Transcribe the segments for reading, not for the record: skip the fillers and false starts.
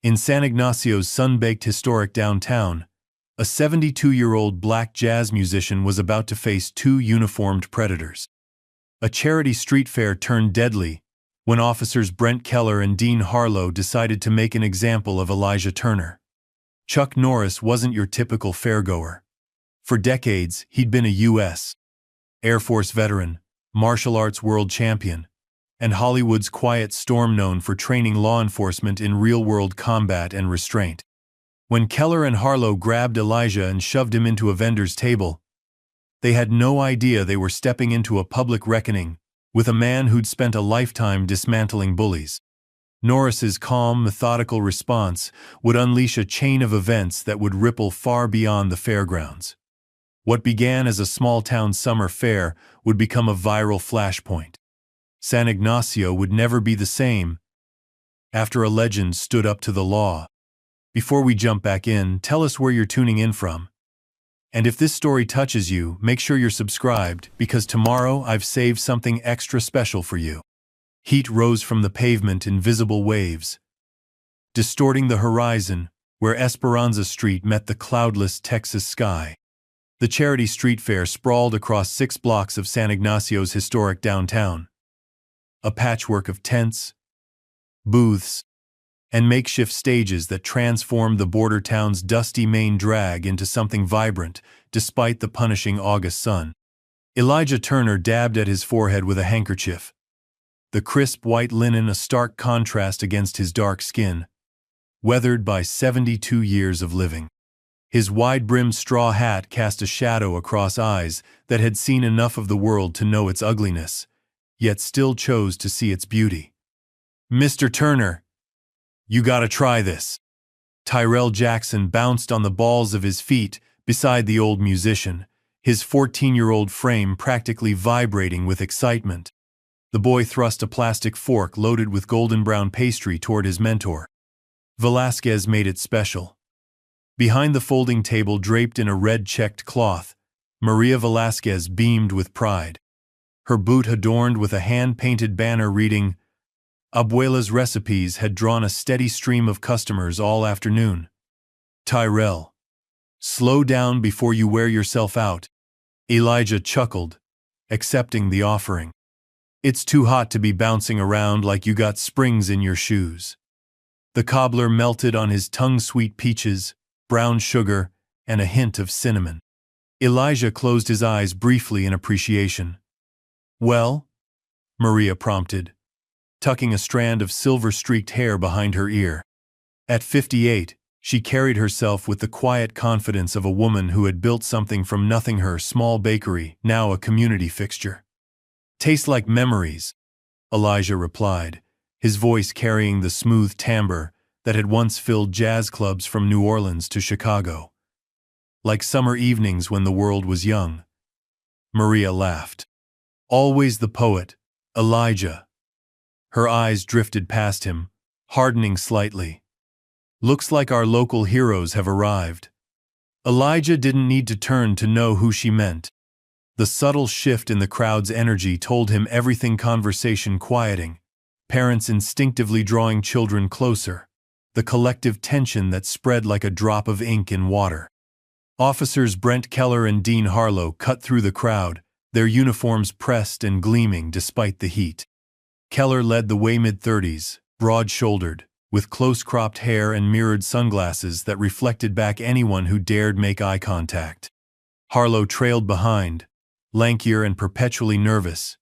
In San Ignacio's sun-baked historic downtown, a 72-year-old black jazz musician was about to face two uniformed predators. A charity street fair turned deadly when officers Brent Keller and Dean Harlow decided to make an example of Elijah Turner. Chuck Norris wasn't your typical fairgoer. For decades, he'd been a U.S. Air Force veteran, martial arts world champion, and Hollywood's quiet storm known for training law enforcement in real-world combat and restraint. When Keller and Harlow grabbed Elijah and shoved him into a vendor's table, they had no idea they were stepping into a public reckoning with a man who'd spent a lifetime dismantling bullies. Norris's calm, methodical response would unleash a chain of events that would ripple far beyond the fairgrounds. What began as a small-town summer fair would become a viral flashpoint. San Ignacio would never be the same after a legend stood up to the law. Before we jump back in, tell us where you're tuning in from. And if this story touches you, make sure you're subscribed, because tomorrow I've saved something extra special for you. Heat rose from the pavement in visible waves, distorting the horizon where Esperanza Street met the cloudless Texas sky. The charity street fair sprawled across 6 blocks of San Ignacio's historic downtown. A patchwork of tents, booths, and makeshift stages that transformed the border town's dusty main drag into something vibrant, despite the punishing August sun. Elijah Turner dabbed at his forehead with a handkerchief, the crisp white linen a stark contrast against his dark skin, weathered by 72 years of living. His wide-brimmed straw hat cast a shadow across eyes that had seen enough of the world to know its ugliness, yet still chose to see its beauty. "Mr. Turner, you gotta try this." Tyrell Jackson bounced on the balls of his feet beside the old musician, his 14-year-old frame practically vibrating with excitement. The boy thrust a plastic fork loaded with golden brown pastry toward his mentor. Velasquez made it special. Behind the folding table draped in a red checked cloth, Maria Velasquez beamed with pride. Her boot adorned with a hand-painted banner reading, "Abuela's Recipes," had drawn a steady stream of customers all afternoon. "Tyrell, slow down before you wear yourself out," Elijah chuckled, accepting the offering. "It's too hot to be bouncing around like you got springs in your shoes." The cobbler melted on his tongue sweet peaches, brown sugar, and a hint of cinnamon. Elijah closed his eyes briefly in appreciation. "Well?" Maria prompted, tucking a strand of silver-streaked hair behind her ear. At 58, she carried herself with the quiet confidence of a woman who had built something from nothing. Her small bakery, now a community fixture. "Tastes like memories," Elijah replied, his voice carrying the smooth timbre that had once filled jazz clubs from New Orleans to Chicago. "Like summer evenings when the world was young." Maria laughed. "Always the poet, Elijah." Her eyes drifted past him, hardening slightly. "Looks like our local heroes have arrived." Elijah didn't need to turn to know who she meant. The subtle shift in the crowd's energy told him everything. Conversation quieting, parents instinctively drawing children closer, the collective tension that spread like a drop of ink in water. Officers Brent Keller and Dean Harlow cut through the crowd, their uniforms pressed and gleaming despite the heat. Keller led the way, mid-30s, broad-shouldered, with close-cropped hair and mirrored sunglasses that reflected back anyone who dared make eye contact. Harlow trailed behind, lankier and perpetually nervous,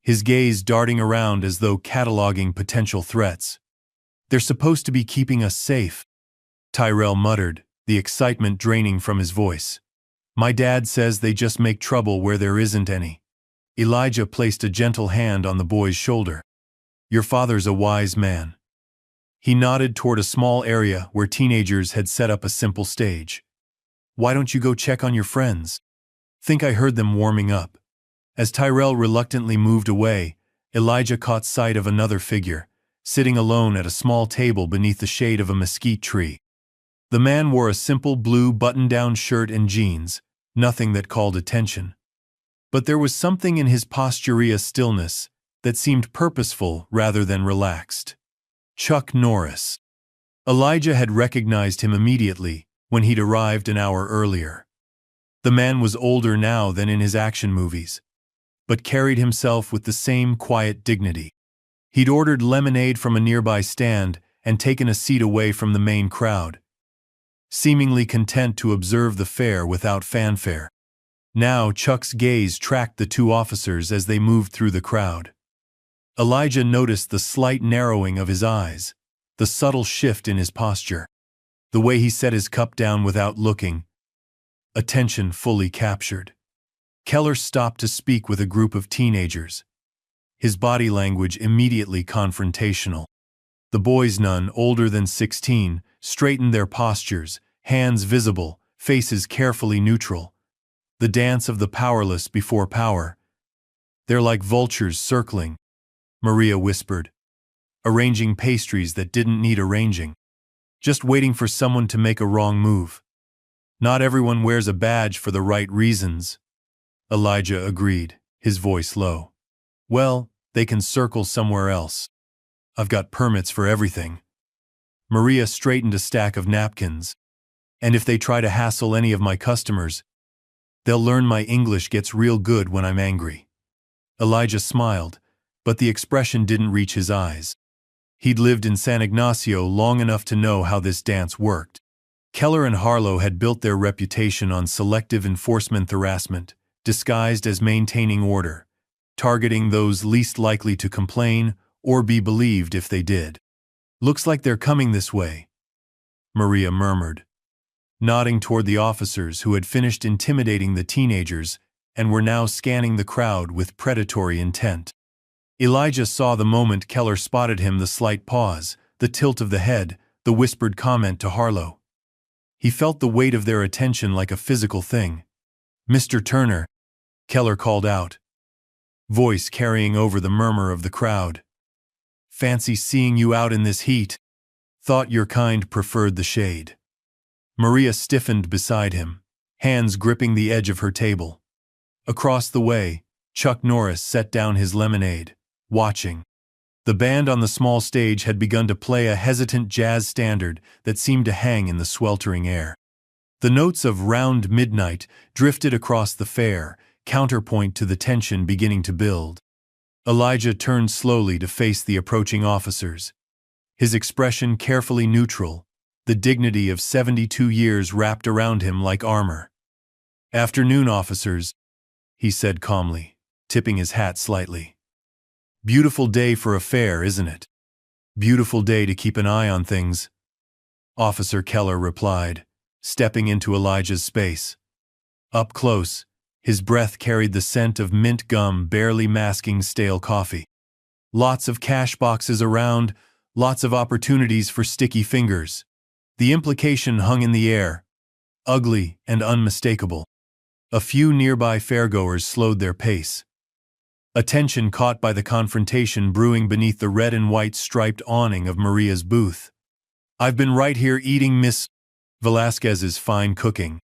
his gaze darting around as though cataloging potential threats. "They're supposed to be keeping us safe," Tyrell muttered, the excitement draining from his voice. "My dad says they just make trouble where there isn't any." Elijah placed a gentle hand on the boy's shoulder. "Your father's a wise man." He nodded toward a small area where teenagers had set up a simple stage. "Why don't you go check on your friends? Think I heard them warming up." As Tyrell reluctantly moved away, Elijah caught sight of another figure, sitting alone at a small table beneath the shade of a mesquite tree. The man wore a simple blue button-down shirt and jeans, nothing that called attention. But there was something in his posturia stillness that seemed purposeful rather than relaxed. Chuck Norris. Elijah had recognized him immediately when he'd arrived an hour earlier. The man was older now than in his action movies, but carried himself with the same quiet dignity. He'd ordered lemonade from a nearby stand and taken a seat away from the main crowd, seemingly content to observe the fair without fanfare. Now Chuck's gaze tracked the two officers as they moved through the crowd. Elijah noticed the slight narrowing of his eyes, the subtle shift in his posture, the way he set his cup down without looking, attention fully captured. Keller stopped to speak with a group of teenagers, his body language immediately confrontational. The boys, none older than 16, straightened their postures, hands visible, faces carefully neutral. The dance of the powerless before power. "They're like vultures circling," Maria whispered, "arranging pastries that didn't need arranging. Just waiting for someone to make a wrong move. Not everyone wears a badge for the right reasons." Elijah agreed, his voice low. "Well, they can circle somewhere else. I've got permits for everything." Maria straightened a stack of napkins. "And if they try to hassle any of my customers, they'll learn my English gets real good when I'm angry." Elijah smiled, but the expression didn't reach his eyes. He'd lived in San Ignacio long enough to know how this dance worked. Keller and Harlow had built their reputation on selective enforcement harassment, disguised as maintaining order, targeting those least likely to complain or be believed if they did. "Looks like they're coming this way," Maria murmured, nodding toward the officers who had finished intimidating the teenagers and were now scanning the crowd with predatory intent. Elijah saw the moment Keller spotted him, the slight pause, the tilt of the head, the whispered comment to Harlow. He felt the weight of their attention like a physical thing. "Mr. Turner," Keller called out, voice carrying over the murmur of the crowd. "Fancy seeing you out in this heat. Thought your kind preferred the shade." Maria stiffened beside him, hands gripping the edge of her table. Across the way, Chuck Norris set down his lemonade, watching. The band on the small stage had begun to play a hesitant jazz standard that seemed to hang in the sweltering air. The notes of "Round Midnight" drifted across the fair, counterpoint to the tension beginning to build. Elijah turned slowly to face the approaching officers, his expression carefully neutral, the dignity of 72 years wrapped around him like armor. "Afternoon, officers," he said calmly, tipping his hat slightly. "Beautiful day for a fair, isn't it? Beautiful day to keep an eye on things," Officer Keller replied, stepping into Elijah's space. Up close, his breath carried the scent of mint gum barely masking stale coffee. Lots of cash boxes around, lots of opportunities for sticky fingers. The implication hung in the air, ugly and unmistakable. A few nearby fairgoers slowed their pace, attention caught by the confrontation brewing beneath the red and white striped awning of Maria's booth. "I've been right here eating Miss Velasquez's fine cooking,"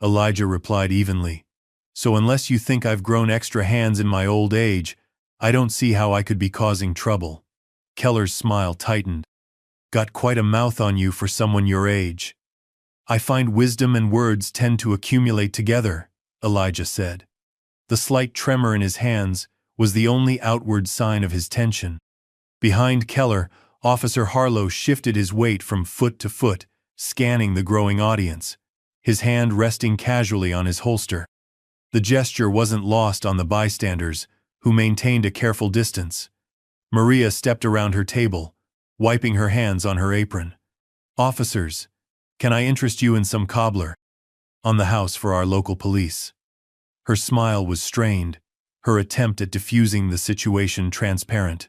Elijah replied evenly. "So unless you think I've grown extra hands in my old age, I don't see how I could be causing trouble." Keller's smile tightened. "Got quite a mouth on you for someone your age." "I find wisdom and words tend to accumulate together," Elijah said. The slight tremor in his hands was the only outward sign of his tension. Behind Keller, Officer Harlow shifted his weight from foot to foot, scanning the growing audience, his hand resting casually on his holster. The gesture wasn't lost on the bystanders, who maintained a careful distance. Maria stepped around her table, wiping her hands on her apron. "Officers, can I interest you in some cobbler on the house for our local police?" Her smile was strained, her attempt at diffusing the situation transparent.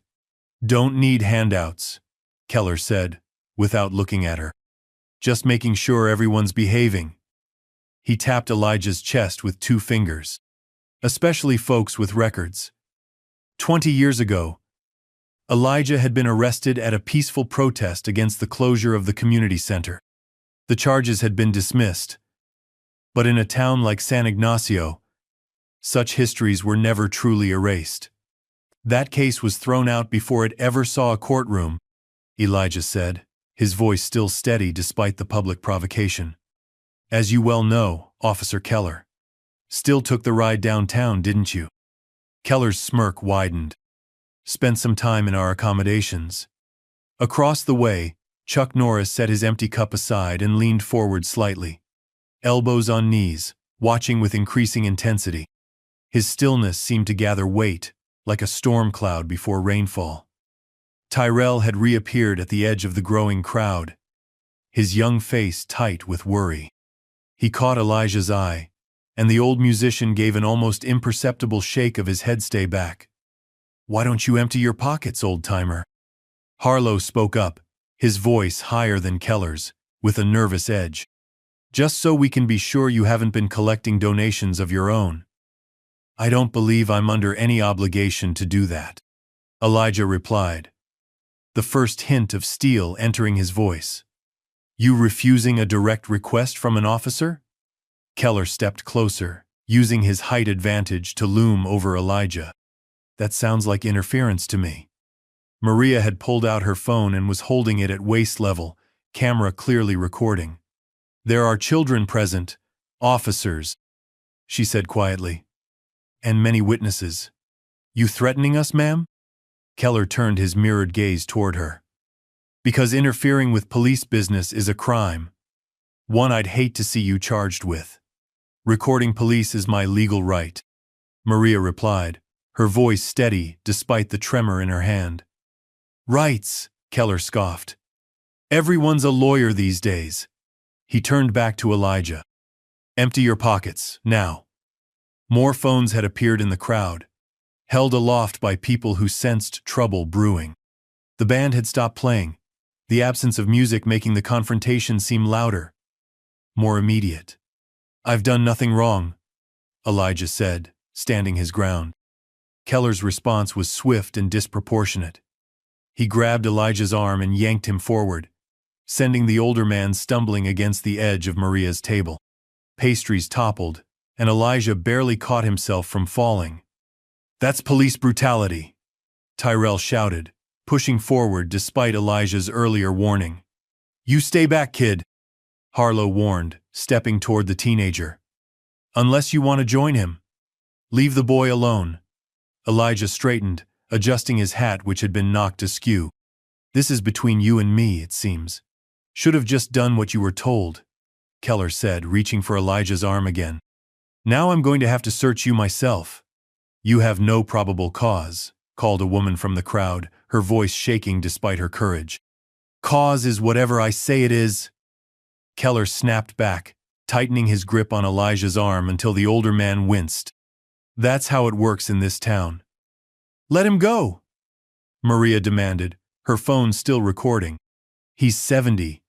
"Don't need handouts," Keller said, without looking at her. "Just making sure everyone's behaving." He tapped Elijah's chest with 2 fingers. "Especially folks with records." 20 years ago, Elijah had been arrested at a peaceful protest against the closure of the community center. The charges had been dismissed. But in a town like San Ignacio, such histories were never truly erased. "That case was thrown out before it ever saw a courtroom," Elijah said. his voice still steady despite the public provocation. As you well know, Officer Keller. Still took the ride downtown, didn't you? Keller's smirk widened. Spent some time in our accommodations. Across the way, Chuck Norris set his empty cup aside and leaned forward slightly. Elbows on knees, watching with increasing intensity. His stillness seemed to gather weight, like a storm cloud before rainfall. Tyrell had reappeared at the edge of the growing crowd, his young face tight with worry. He caught Elijah's eye, and the old musician gave an almost imperceptible shake of his head. Stay back. Why don't you empty your pockets, old-timer? Harlow spoke up, his voice higher than Keller's, with a nervous edge. Just so we can be sure you haven't been collecting donations of your own. I don't believe I'm under any obligation to do that, Elijah replied, the first hint of steel entering his voice. You refusing a direct request from an officer? Keller stepped closer, using his height advantage to loom over Elijah. That sounds like interference to me. Maria had pulled out her phone and was holding it at waist level, camera clearly recording. There are children present, officers, she said quietly. And many witnesses. You threatening us, ma'am? Keller turned his mirrored gaze toward her. Because interfering with police business is a crime. One I'd hate to see you charged with. Recording police is my legal right, Maria replied, her voice steady despite the tremor in her hand. Rights, Keller scoffed. Everyone's a lawyer these days. He turned back to Elijah. Empty your pockets, now. More phones had appeared in the crowd, held aloft by people who sensed trouble brewing. The band had stopped playing, the absence of music making the confrontation seem louder, more immediate. I've done nothing wrong, Elijah said, standing his ground. Keller's response was swift and disproportionate. He grabbed Elijah's arm and yanked him forward, sending the older man stumbling against the edge of Maria's table. Pastries toppled, and Elijah barely caught himself from falling. That's police brutality, Tyrell shouted, pushing forward despite Elijah's earlier warning. You stay back, kid, Harlow warned, stepping toward the teenager. Unless you want to join him. Leave the boy alone. Elijah straightened, adjusting his hat which had been knocked askew. This is between you and me, it seems. Should have just done what you were told, Keller said, reaching for Elijah's arm again. Now I'm going to have to search you myself. You have no probable cause, called a woman from the crowd, her voice shaking despite her courage. Cause is whatever I say it is. Keller snapped back, tightening his grip on Elijah's arm until the older man winced. That's how it works in this town. Let him go, Maria demanded, her phone still recording. He's 70.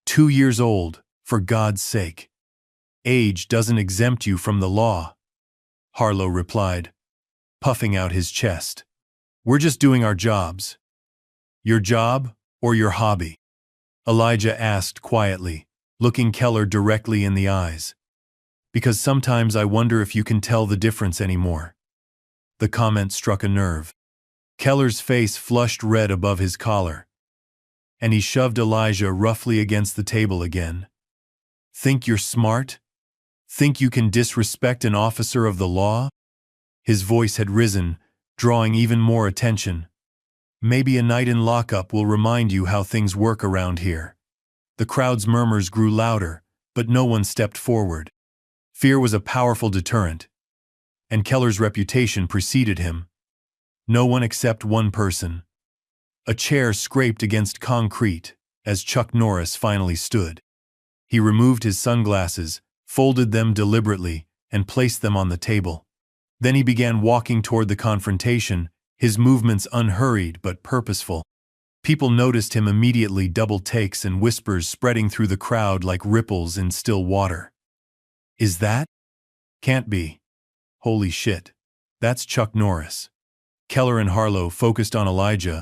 2 years old, for God's sake. Age doesn't exempt you from the law, Harlow replied, puffing out his chest. We're just doing our jobs. Your job or your hobby? Elijah asked quietly, looking Keller directly in the eyes. Because sometimes I wonder if you can tell the difference anymore. The comment struck a nerve. Keller's face flushed red above his collar, and he shoved Elijah roughly against the table again. Think you're smart? Think you can disrespect an officer of the law? His voice had risen, drawing even more attention. Maybe a night in lockup will remind you how things work around here. The crowd's murmurs grew louder, but no one stepped forward. Fear was a powerful deterrent, and Keller's reputation preceded him. No one except one person. A chair scraped against concrete as Chuck Norris finally stood. He removed his sunglasses, folded them deliberately, and placed them on the table. Then he began walking toward the confrontation, his movements unhurried but purposeful. People noticed him immediately, double takes and whispers spreading through the crowd like ripples in still water. Is that? Can't be. Holy shit. That's Chuck Norris. Keller and Harlow, focused on Elijah,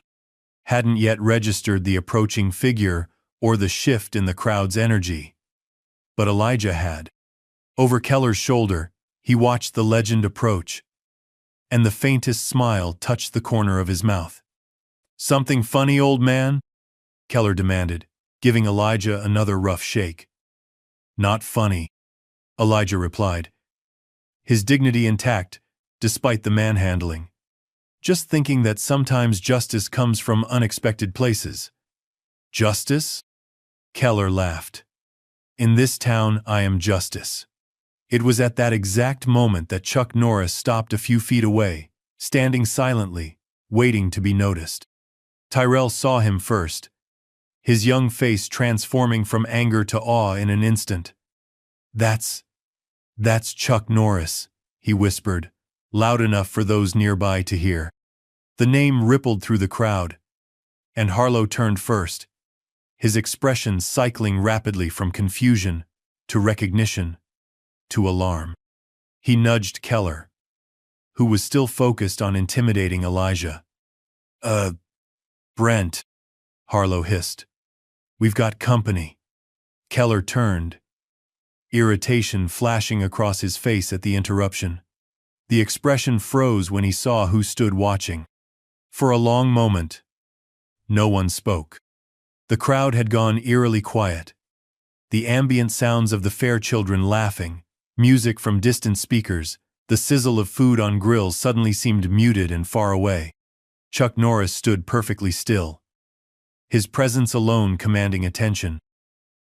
hadn't yet registered the approaching figure or the shift in the crowd's energy. But Elijah had. Over Keller's shoulder, he watched the legend approach, and the faintest smile touched the corner of his mouth. Something funny, old man? Keller demanded, giving Elijah another rough shake. Not funny, Elijah replied, his dignity intact, despite the manhandling. Just thinking that sometimes justice comes from unexpected places. Justice? Keller laughed. In this town, I am justice. It was at that exact moment that Chuck Norris stopped a few feet away, standing silently, waiting to be noticed. Tyrell saw him first, his young face transforming from anger to awe in an instant. That's Chuck Norris, he whispered, loud enough for those nearby to hear. The name rippled through the crowd, and Harlow turned first, his expression cycling rapidly from confusion to recognition to alarm. He nudged Keller, who was still focused on intimidating Elijah. Brent, Harlow hissed. We've got company. Keller turned, irritation flashing across his face at the interruption. The expression froze when he saw who stood watching. For a long moment, no one spoke. The crowd had gone eerily quiet. The ambient sounds of the fair children laughing, music from distant speakers, the sizzle of food on grills suddenly seemed muted and far away. Chuck Norris stood perfectly still, his presence alone commanding attention.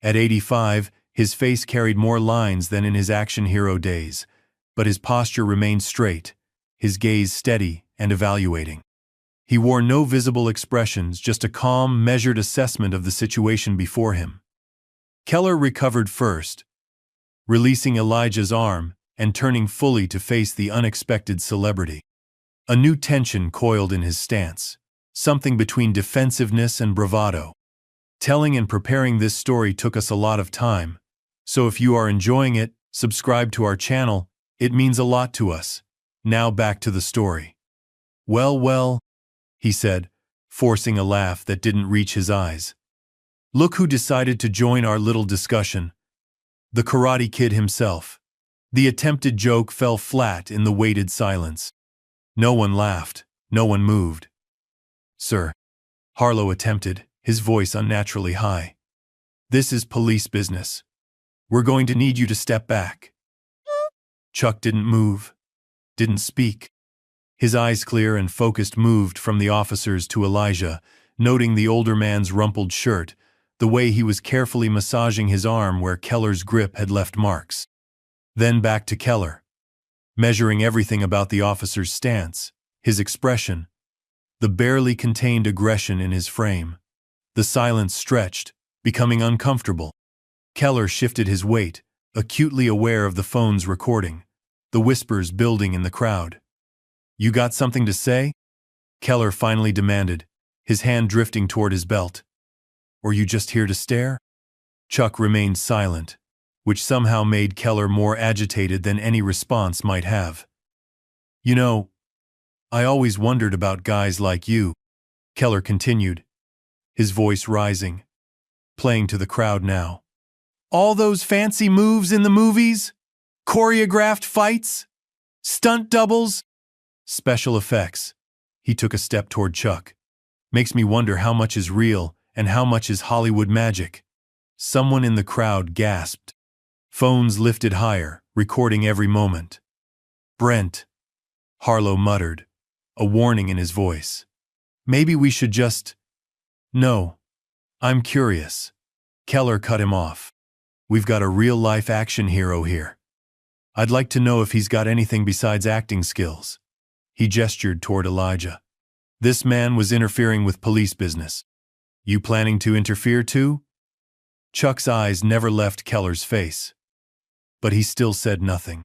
At 85, his face carried more lines than in his action hero days, but his posture remained straight, his gaze steady and evaluating. He wore no visible expressions, just a calm, measured assessment of the situation before him. Keller recovered first, releasing Elijah's arm and turning fully to face the unexpected celebrity. A new tension coiled in his stance, something between defensiveness and bravado. Telling and preparing this story took us a lot of time, so if you are enjoying it, subscribe to our channel, it means a lot to us. Now back to the story. Well, he said, forcing a laugh that didn't reach his eyes. Look who decided to join our little discussion. The Karate Kid himself. The attempted joke fell flat in the weighted silence. No one laughed, no one moved. Sir, Harlow attempted, his voice unnaturally high. This is police business. We're going to need you to step back. Chuck didn't move, didn't speak. His eyes clear and focused moved from the officers to Elijah, noting the older man's rumpled shirt, the way he was carefully massaging his arm where Keller's grip had left marks. Then back to Keller, measuring everything about the officer's stance, his expression, the barely contained aggression in his frame. The silence stretched, becoming uncomfortable. Keller shifted his weight, acutely aware of the phone's recording, the whispers building in the crowd. You got something to say? Keller finally demanded, his hand drifting toward his belt. Or you just here to stare? Chuck remained silent, which somehow made Keller more agitated than any response might have. You know, I always wondered about guys like you, Keller continued, his voice rising, playing to the crowd now. All those fancy moves in the movies? Choreographed fights? Stunt doubles? Special effects. He took a step toward Chuck. Makes me wonder how much is real and how much is Hollywood magic. Someone in the crowd gasped. Phones lifted higher, recording every moment. Brent, Harlow muttered, a warning in his voice. Maybe we should just… No, I'm curious. Keller cut him off. We've got a real-life action hero here. I'd like to know if he's got anything besides acting skills. He gestured toward Elijah. This man was interfering with police business. You planning to interfere too? Chuck's eyes never left Keller's face, but he still said nothing.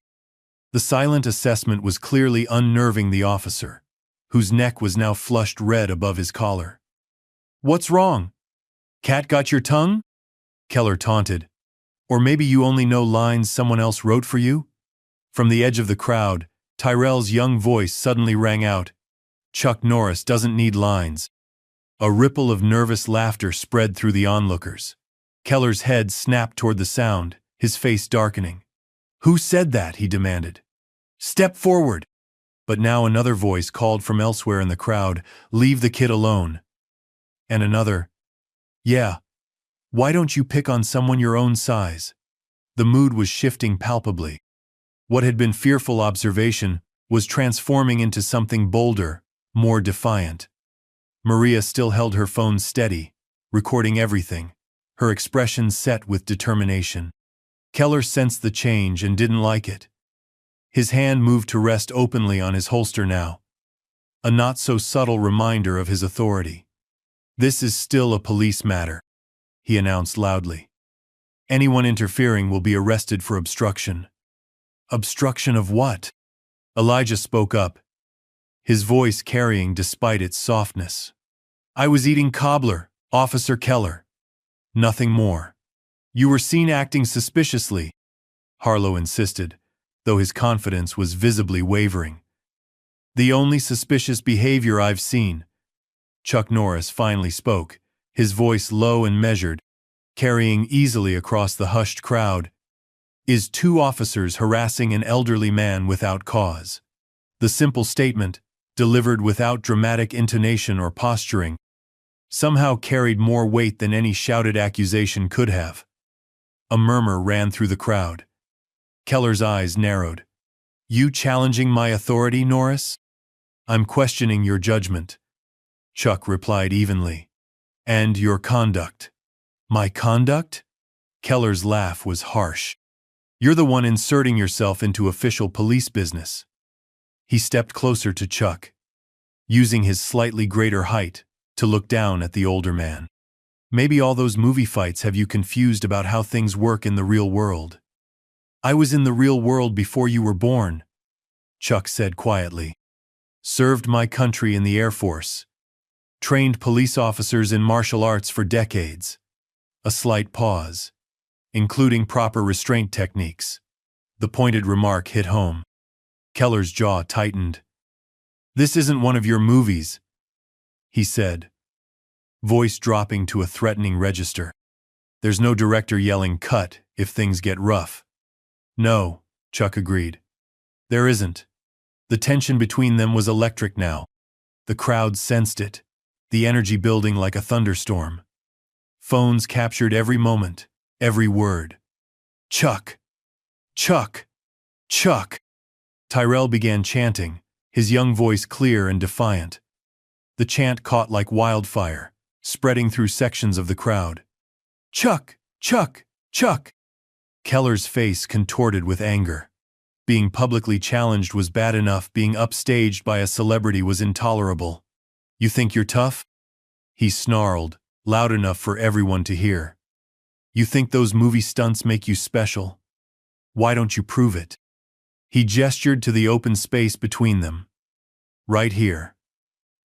The silent assessment was clearly unnerving the officer, whose neck was now flushed red above his collar. What's wrong? Cat got your tongue? Keller taunted. Or maybe you only know lines someone else wrote for you? From the edge of the crowd, Tyrell's young voice suddenly rang out. Chuck Norris doesn't need lines. A ripple of nervous laughter spread through the onlookers. Keller's head snapped toward the sound, his face darkening. Who said that? He demanded. Step forward. But now another voice called from elsewhere in the crowd, leave the kid alone. And another, Yeah. Why don't you pick on someone your own size? The mood was shifting palpably. What had been fearful observation was transforming into something bolder, more defiant. Maria still held her phone steady, recording everything, her expression set with determination. Keller sensed the change and didn't like it. His hand moved to rest openly on his holster now, a not-so-subtle reminder of his authority. "This is still a police matter," he announced loudly. "Anyone interfering will be arrested for obstruction." "Obstruction of what?" Elijah spoke up, his voice carrying despite its softness. "I was eating cobbler, Officer Keller. Nothing more." "You were seen acting suspiciously," Harlow insisted, though his confidence was visibly wavering. "The only suspicious behavior I've seen," Chuck Norris finally spoke, his voice low and measured, carrying easily across the hushed crowd, "is 2 officers harassing an elderly man without cause." The simple statement, delivered without dramatic intonation or posturing, somehow carried more weight than any shouted accusation could have. A murmur ran through the crowd. Keller's eyes narrowed. "You challenging my authority, Norris?" "I'm questioning your judgment," Chuck replied evenly. "And your conduct." "My conduct?" Keller's laugh was harsh. "You're the one inserting yourself into official police business." He stepped closer to Chuck, using his slightly greater height to look down at the older man. "Maybe all those movie fights have you confused about how things work in the real world." "I was in the real world before you were born," Chuck said quietly. "Served my country in the Air Force. Trained police officers in martial arts for decades." A slight pause. "Including proper restraint techniques." The pointed remark hit home. Keller's jaw tightened. "This isn't one of your movies," he said, voice dropping to a threatening register. "There's no director yelling 'cut' if things get rough." "No," Chuck agreed. "There isn't." The tension between them was electric now. The crowd sensed it, the energy building like a thunderstorm. Phones captured every moment, every word. "Chuck! Chuck! Chuck!" Tyrell began chanting, his young voice clear and defiant. The chant caught like wildfire, spreading through sections of the crowd. "Chuck! Chuck! Chuck!" Keller's face contorted with anger. Being publicly challenged was bad enough, being upstaged by a celebrity was intolerable. "You think you're tough?" he snarled, loud enough for everyone to hear. "You think those movie stunts make you special? Why don't you prove it?" He gestured to the open space between them. "Right here.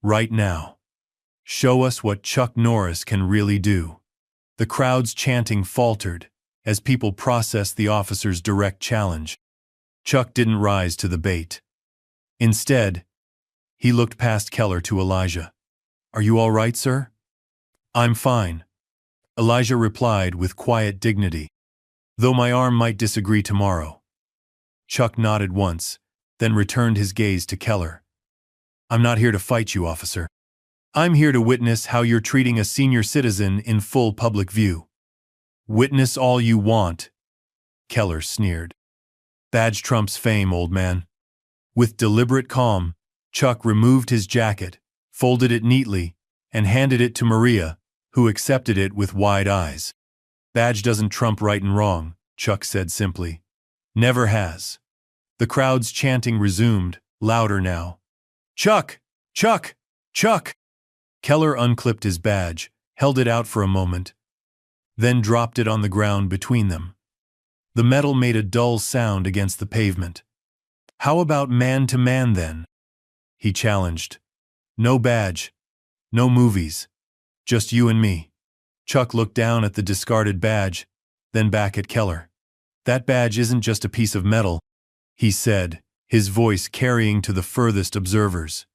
Right now. Show us what Chuck Norris can really do." The crowd's chanting faltered as people processed the officer's direct challenge. Chuck didn't rise to the bait. Instead, he looked past Keller to Elijah. "Are you all right, sir?" "I'm fine," Elijah replied with quiet dignity. "Though my arm might disagree tomorrow." Chuck nodded once, then returned his gaze to Keller. "I'm not here to fight you, officer. I'm here to witness how you're treating a senior citizen in full public view." "Witness all you want," Keller sneered. "Badge trumps fame, old man." With deliberate calm, Chuck removed his jacket, folded it neatly, and handed it to Maria, who accepted it with wide eyes. "Badge doesn't trump right and wrong," Chuck said simply. "Never has." The crowd's chanting resumed, louder now. "Chuck! Chuck! Chuck!" Keller unclipped his badge, held it out for a moment, then dropped it on the ground between them. The metal made a dull sound against the pavement. "How about man-to-man then?" he challenged. "No badge. No movies. Just you and me." Chuck looked down at the discarded badge, then back at Keller. "That badge isn't just a piece of metal," he said, his voice carrying to the furthest observers.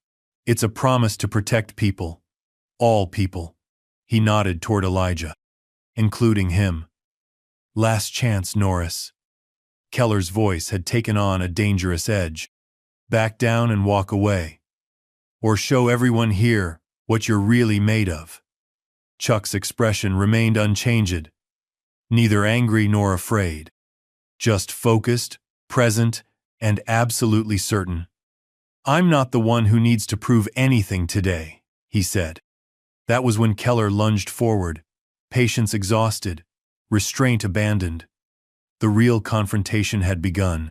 "It's a promise to protect people. All people." He nodded toward Elijah. "Including him. Last chance, Norris." Keller's voice had taken on a dangerous edge. "Back down and walk away. Or show everyone here what you're really made of." Chuck's expression remained unchanged, neither angry nor afraid. Just focused, present, and absolutely certain. "I'm not the one who needs to prove anything today," he said. That was when Keller lunged forward, patience exhausted, restraint abandoned. The real confrontation had begun.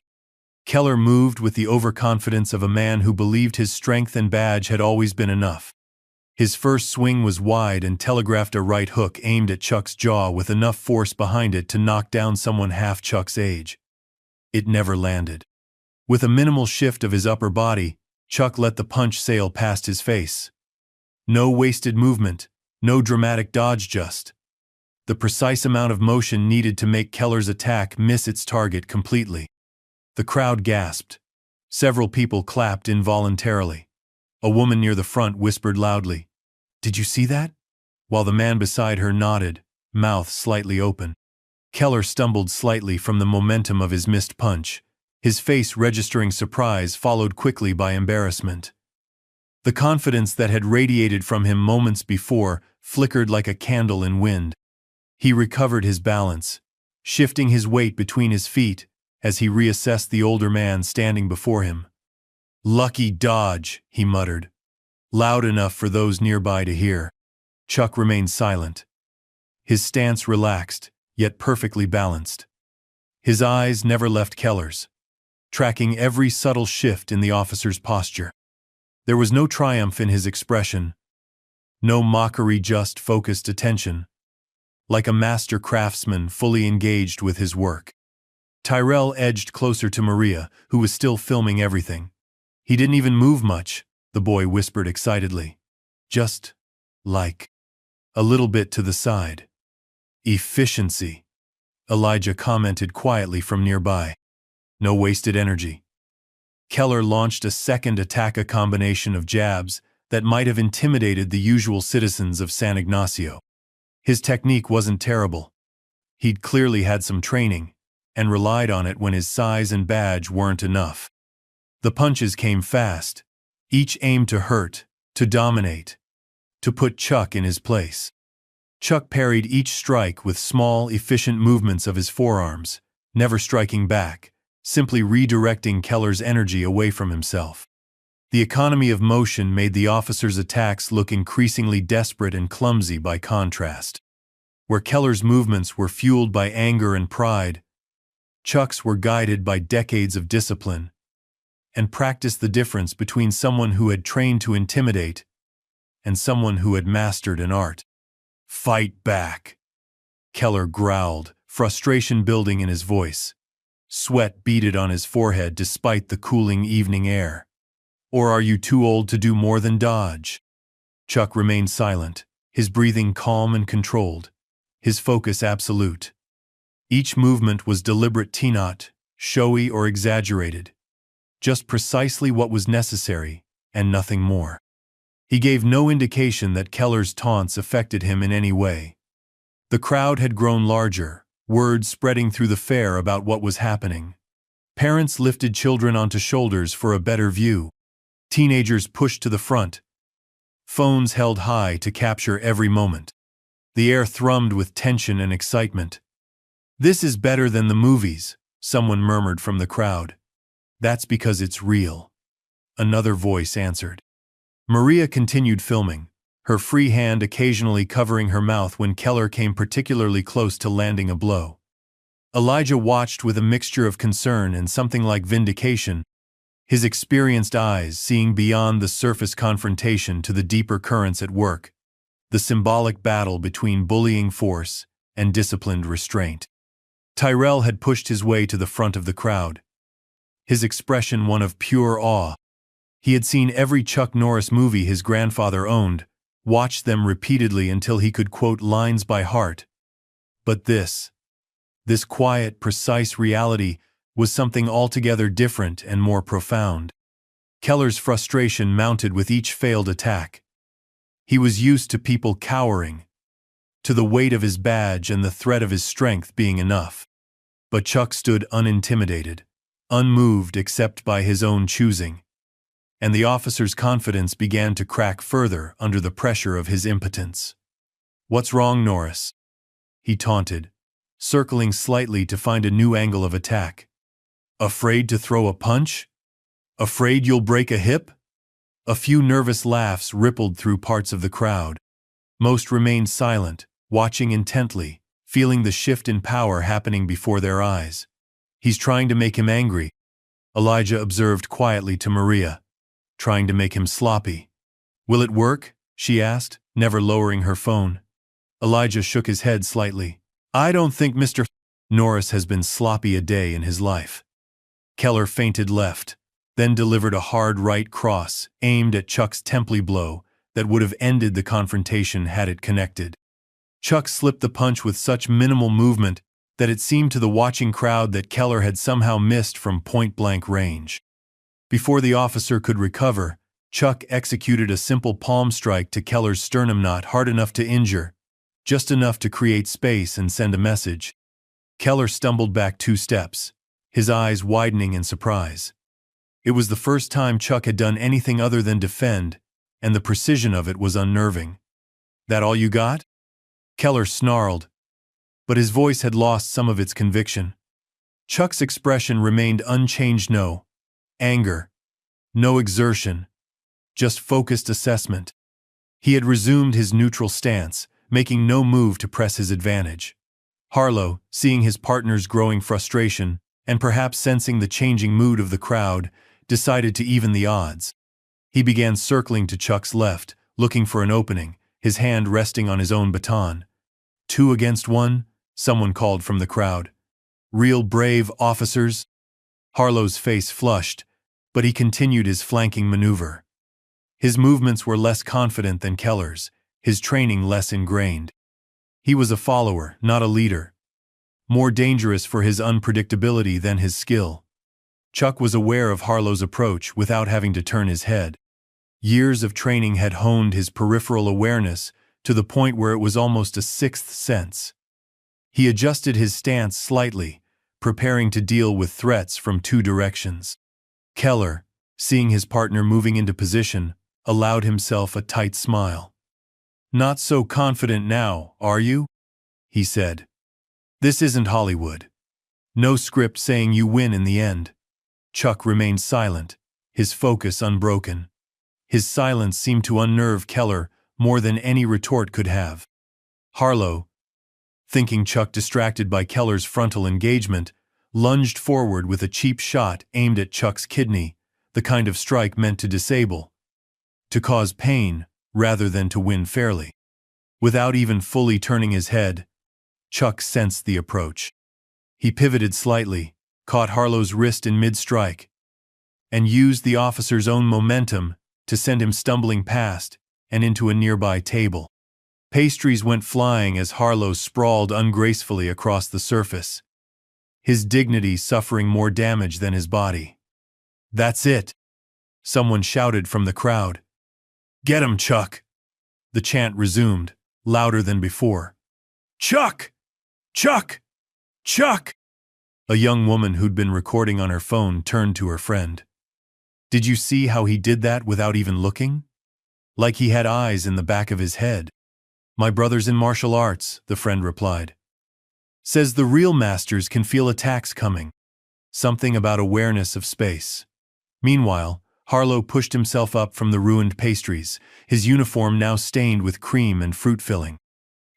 Keller moved with the overconfidence of a man who believed his strength and badge had always been enough. His first swing was wide and telegraphed a right hook aimed at Chuck's jaw with enough force behind it to knock down someone half Chuck's age. It never landed. With a minimal shift of his upper body, Chuck let the punch sail past his face. No wasted movement, no dramatic dodge, just the precise amount of motion needed to make Keller's attack miss its target completely. The crowd gasped. Several people clapped involuntarily. A woman near the front whispered loudly, "Did you see that?" while the man beside her nodded, mouth slightly open. Keller stumbled slightly from the momentum of his missed punch, his face registering surprise followed quickly by embarrassment. The confidence that had radiated from him moments before flickered like a candle in wind. He recovered his balance, shifting his weight between his feet as he reassessed the older man standing before him. "Lucky dodge," he muttered, loud enough for those nearby to hear. Chuck remained silent. His stance relaxed, yet perfectly balanced. His eyes never left Keller's, tracking every subtle shift in the officer's posture. There was no triumph in his expression, no mockery, just focused attention, like a master craftsman fully engaged with his work. Tyrell edged closer to Maria, who was still filming everything. "He didn't even move much," the boy whispered excitedly. "Just, like, a little bit to the side." "Efficiency," Elijah commented quietly from nearby. "No wasted energy." Keller launched a second attack, a combination of jabs that might have intimidated the usual citizens of San Ignacio. His technique wasn't terrible. He'd clearly had some training, and relied on it when his size and badge weren't enough. The punches came fast, each aimed to hurt, to dominate, to put Chuck in his place. Chuck parried each strike with small, efficient movements of his forearms, never striking back, simply redirecting Keller's energy away from himself. The economy of motion made the officer's attacks look increasingly desperate and clumsy by contrast. Where Keller's movements were fueled by anger and pride, Chuck's were guided by decades of discipline, and practiced the difference between someone who had trained to intimidate and someone who had mastered an art. "Fight back," Keller growled, frustration building in his voice. Sweat beaded on his forehead despite the cooling evening air. "Or are you too old to do more than dodge?" Chuck remained silent, his breathing calm and controlled, his focus absolute. Each movement was deliberate, not showy or exaggerated, just precisely what was necessary, and nothing more. He gave no indication that Keller's taunts affected him in any way. The crowd had grown larger, word spreading through the fair about what was happening. Parents lifted children onto shoulders for a better view. Teenagers pushed to the front. Phones held high to capture every moment. The air thrummed with tension and excitement. "This is better than the movies," someone murmured from the crowd. "That's because it's real," another voice answered. Maria continued filming, her free hand occasionally covering her mouth when Keller came particularly close to landing a blow. Elijah watched with a mixture of concern and something like vindication, his experienced eyes seeing beyond the surface confrontation to the deeper currents at work, the symbolic battle between bullying force and disciplined restraint. Tyrell had pushed his way to the front of the crowd, his expression one of pure awe. He had seen every Chuck Norris movie his grandfather owned, watched them repeatedly until he could quote lines by heart. But this quiet, precise reality was something altogether different and more profound. Keller's frustration mounted with each failed attack. He was used to people cowering, to the weight of his badge and the threat of his strength being enough. But Chuck stood unintimidated, unmoved except by his own choosing, and the officer's confidence began to crack further under the pressure of his impotence. "What's wrong, Norris?" he taunted, circling slightly to find a new angle of attack. "Afraid to throw a punch? Afraid you'll break a hip?" A few nervous laughs rippled through parts of the crowd. Most remained silent, watching intently, feeling the shift in power happening before their eyes. "He's trying to make him angry," Elijah observed quietly to Maria. "Trying to make him sloppy." "Will it work?" she asked, never lowering her phone. Elijah shook his head slightly. "I don't think Mr. Norris has been sloppy a day in his life." Keller feinted left, then delivered a hard right cross aimed at Chuck's temple blow that would have ended the confrontation had it connected. Chuck slipped the punch with such minimal movement that it seemed to the watching crowd that Keller had somehow missed from point-blank range. Before the officer could recover, Chuck executed a simple palm strike to Keller's sternum, not hard enough to injure, just enough to create space and send a message. Keller stumbled back 2 steps, his eyes widening in surprise. It was the first time Chuck had done anything other than defend, and the precision of it was unnerving. "That all you got?" Keller snarled, but his voice had lost some of its conviction. Chuck's expression remained unchanged. No anger, no exertion, just focused assessment. He had resumed his neutral stance, making no move to press his advantage. Harlow, seeing his partner's growing frustration, and perhaps sensing the changing mood of the crowd, decided to even the odds. He began circling to Chuck's left, looking for an opening, his hand resting on his own baton. "2 against 1, someone called from the crowd. "Real brave, officers." Harlow's face flushed, but he continued his flanking maneuver. His movements were less confident than Keller's, his training less ingrained. He was a follower, not a leader. More dangerous for his unpredictability than his skill. Chuck was aware of Harlow's approach without having to turn his head. Years of training had honed his peripheral awareness to the point where it was almost a sixth sense. He adjusted his stance slightly, preparing to deal with threats from 2 directions. Keller, seeing his partner moving into position, allowed himself a tight smile. "Not so confident now, are you?" he said. "This isn't Hollywood. No script saying you win in the end." Chuck remained silent, his focus unbroken. His silence seemed to unnerve Keller more than any retort could have. Harlow, thinking Chuck distracted by Keller's frontal engagement, lunged forward with a cheap shot aimed at Chuck's kidney, the kind of strike meant to disable, to cause pain, rather than to win fairly. Without even fully turning his head, Chuck sensed the approach. He pivoted slightly, caught Harlow's wrist in mid-strike, and used the officer's own momentum to send him stumbling past and into a nearby table. Pastries went flying as Harlow sprawled ungracefully across the surface, his dignity suffering more damage than his body. "That's it," someone shouted from the crowd. "Get him, Chuck!" The chant resumed, louder than before. "Chuck! Chuck! Chuck!" A young woman who'd been recording on her phone turned to her friend. "Did you see how he did that without even looking? Like he had eyes in the back of his head." "My brother's in martial arts," the friend replied. "Says the real masters can feel attacks coming." Something about awareness of space. Meanwhile, Harlow pushed himself up from the ruined pastries, his uniform now stained with cream and fruit filling.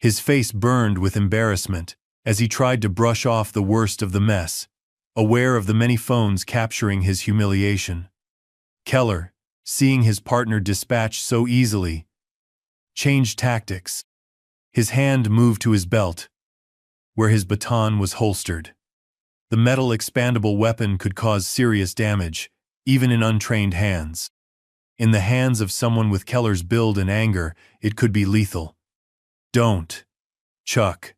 His face burned with embarrassment as he tried to brush off the worst of the mess, aware of the many phones capturing his humiliation. Keller, seeing his partner dispatched so easily, changed tactics. His hand moved to his belt, where his baton was holstered. The metal expandable weapon could cause serious damage, even in untrained hands. In the hands of someone with Keller's build and anger, it could be lethal. "Don't, Chuck,"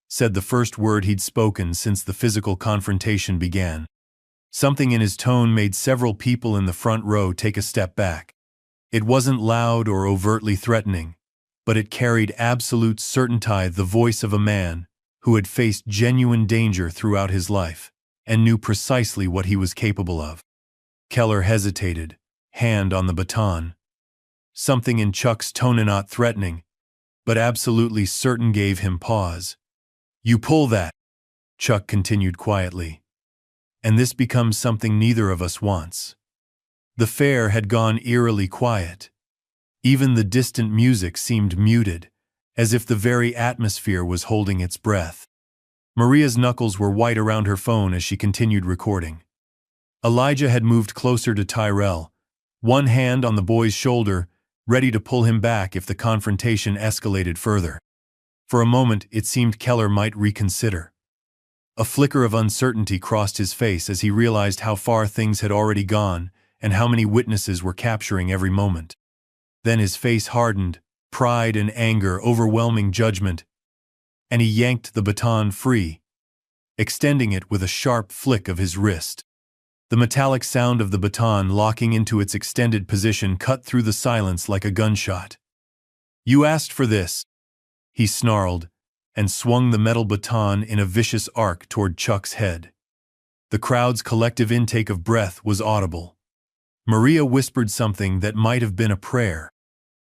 said the first word he'd spoken since the physical confrontation began. Something in his tone made several people in the front row take a step back. It wasn't loud or overtly threatening, but it carried absolute certainty, the voice of a man who had faced genuine danger throughout his life and knew precisely what he was capable of. Keller hesitated, hand on the baton. Something in Chuck's tone, not threatening, but absolutely certain gave him pause. "You pull that," Chuck continued quietly, "and this becomes something neither of us wants." The fair had gone eerily quiet. Even the distant music seemed muted, as if the very atmosphere was holding its breath. Maria's knuckles were white around her phone as she continued recording. Elijah had moved closer to Tyrell, one hand on the boy's shoulder, ready to pull him back if the confrontation escalated further. For a moment, it seemed Keller might reconsider. A flicker of uncertainty crossed his face as he realized how far things had already gone and how many witnesses were capturing every moment. Then his face hardened, pride and anger overwhelming judgment, and he yanked the baton free, extending it with a sharp flick of his wrist. The metallic sound of the baton locking into its extended position cut through the silence like a gunshot. "You asked for this," he snarled, and swung the metal baton in a vicious arc toward Chuck's head. The crowd's collective intake of breath was audible. Maria whispered something that might have been a prayer.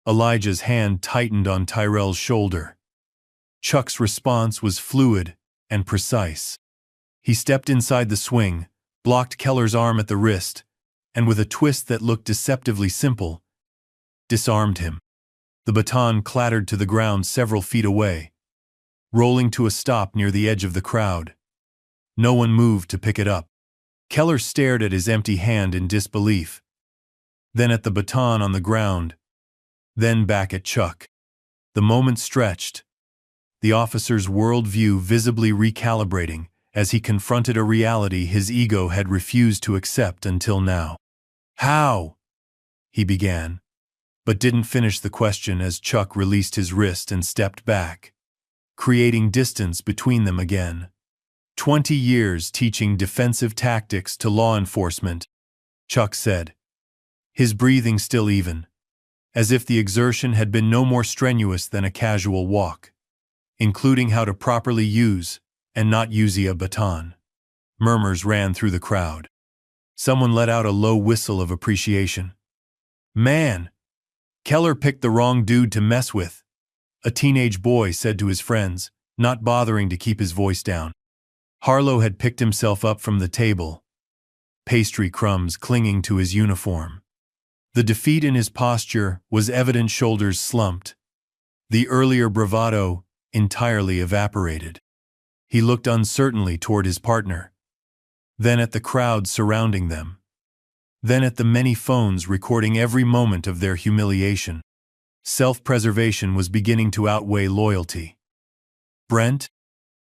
Elijah's hand tightened on Tyrell's shoulder. Chuck's response was fluid and precise. He stepped inside the swing, blocked Keller's arm at the wrist, and with a twist that looked deceptively simple, disarmed him. The baton clattered to the ground several feet away, rolling to a stop near the edge of the crowd. No one moved to pick it up. Keller stared at his empty hand in disbelief, then at the baton on the ground, then back at Chuck. The moment stretched, the officer's worldview visibly recalibrating as he confronted a reality his ego had refused to accept until now. "How?" he began, but didn't finish the question as Chuck released his wrist and stepped back, creating distance between them again. 20 years teaching defensive tactics to law enforcement, Chuck said, his breathing still even, as if the exertion had been no more strenuous than a casual walk, including how to properly use and not use a baton. Murmurs ran through the crowd. Someone let out a low whistle of appreciation. "Man, Keller picked the wrong dude to mess with," a teenage boy said to his friends, not bothering to keep his voice down. Harlow had picked himself up from the table, pastry crumbs clinging to his uniform. The defeat in his posture was evident, shoulders slumped. The earlier bravado entirely evaporated. He looked uncertainly toward his partner, then at the crowd surrounding them, then at the many phones recording every moment of their humiliation. Self-preservation was beginning to outweigh loyalty. "Brent,"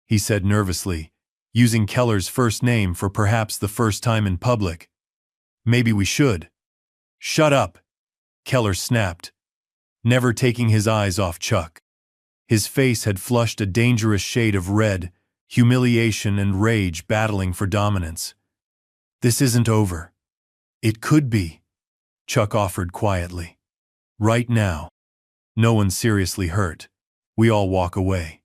he said nervously, using Keller's first name for perhaps the first time in public, "maybe we should." "Shut up," Keller snapped, never taking his eyes off Chuck. His face had flushed a dangerous shade of red, humiliation and rage battling for dominance. "This isn't over." "It could be," Chuck offered quietly. "Right now. No one's seriously hurt. We all walk away."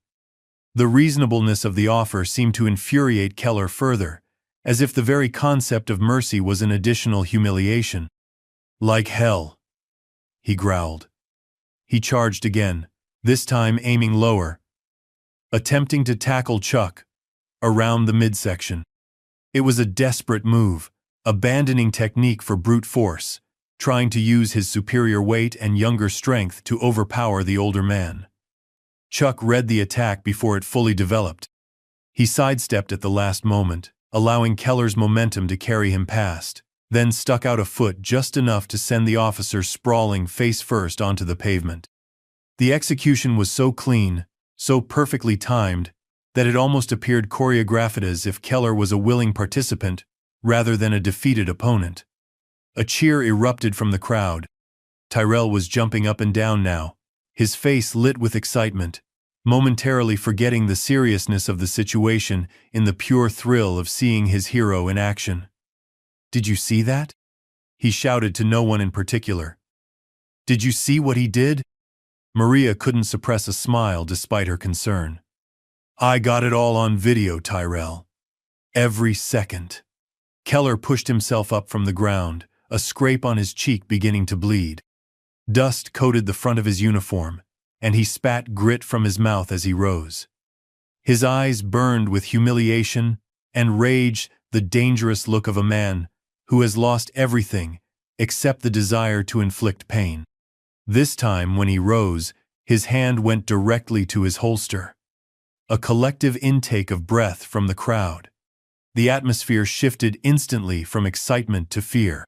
The reasonableness of the offer seemed to infuriate Keller further, as if the very concept of mercy was an additional humiliation. "Like hell," he growled. He charged again, this time aiming lower, attempting to tackle Chuck around the midsection. It was a desperate move, abandoning technique for brute force, trying to use his superior weight and younger strength to overpower the older man. Chuck read the attack before it fully developed. He sidestepped at the last moment, allowing Keller's momentum to carry him past, then stuck out a foot just enough to send the officer sprawling face first onto the pavement. The execution was so clean, so perfectly timed, that it almost appeared choreographed, as if Keller was a willing participant rather than a defeated opponent. A cheer erupted from the crowd. Tyrell was jumping up and down now, his face lit with excitement, momentarily forgetting the seriousness of the situation in the pure thrill of seeing his hero in action. "Did you see that?" he shouted to no one in particular. "Did you see what he did?" Maria couldn't suppress a smile despite her concern. "I got it all on video, Tyrell. Every second." Keller pushed himself up from the ground, a scrape on his cheek beginning to bleed. Dust coated the front of his uniform, and he spat grit from his mouth as he rose. His eyes burned with humiliation and rage, the dangerous look of a man who has lost everything except the desire to inflict pain. This time, when he rose, his hand went directly to his holster. A collective intake of breath from the crowd. The atmosphere shifted instantly from excitement to fear.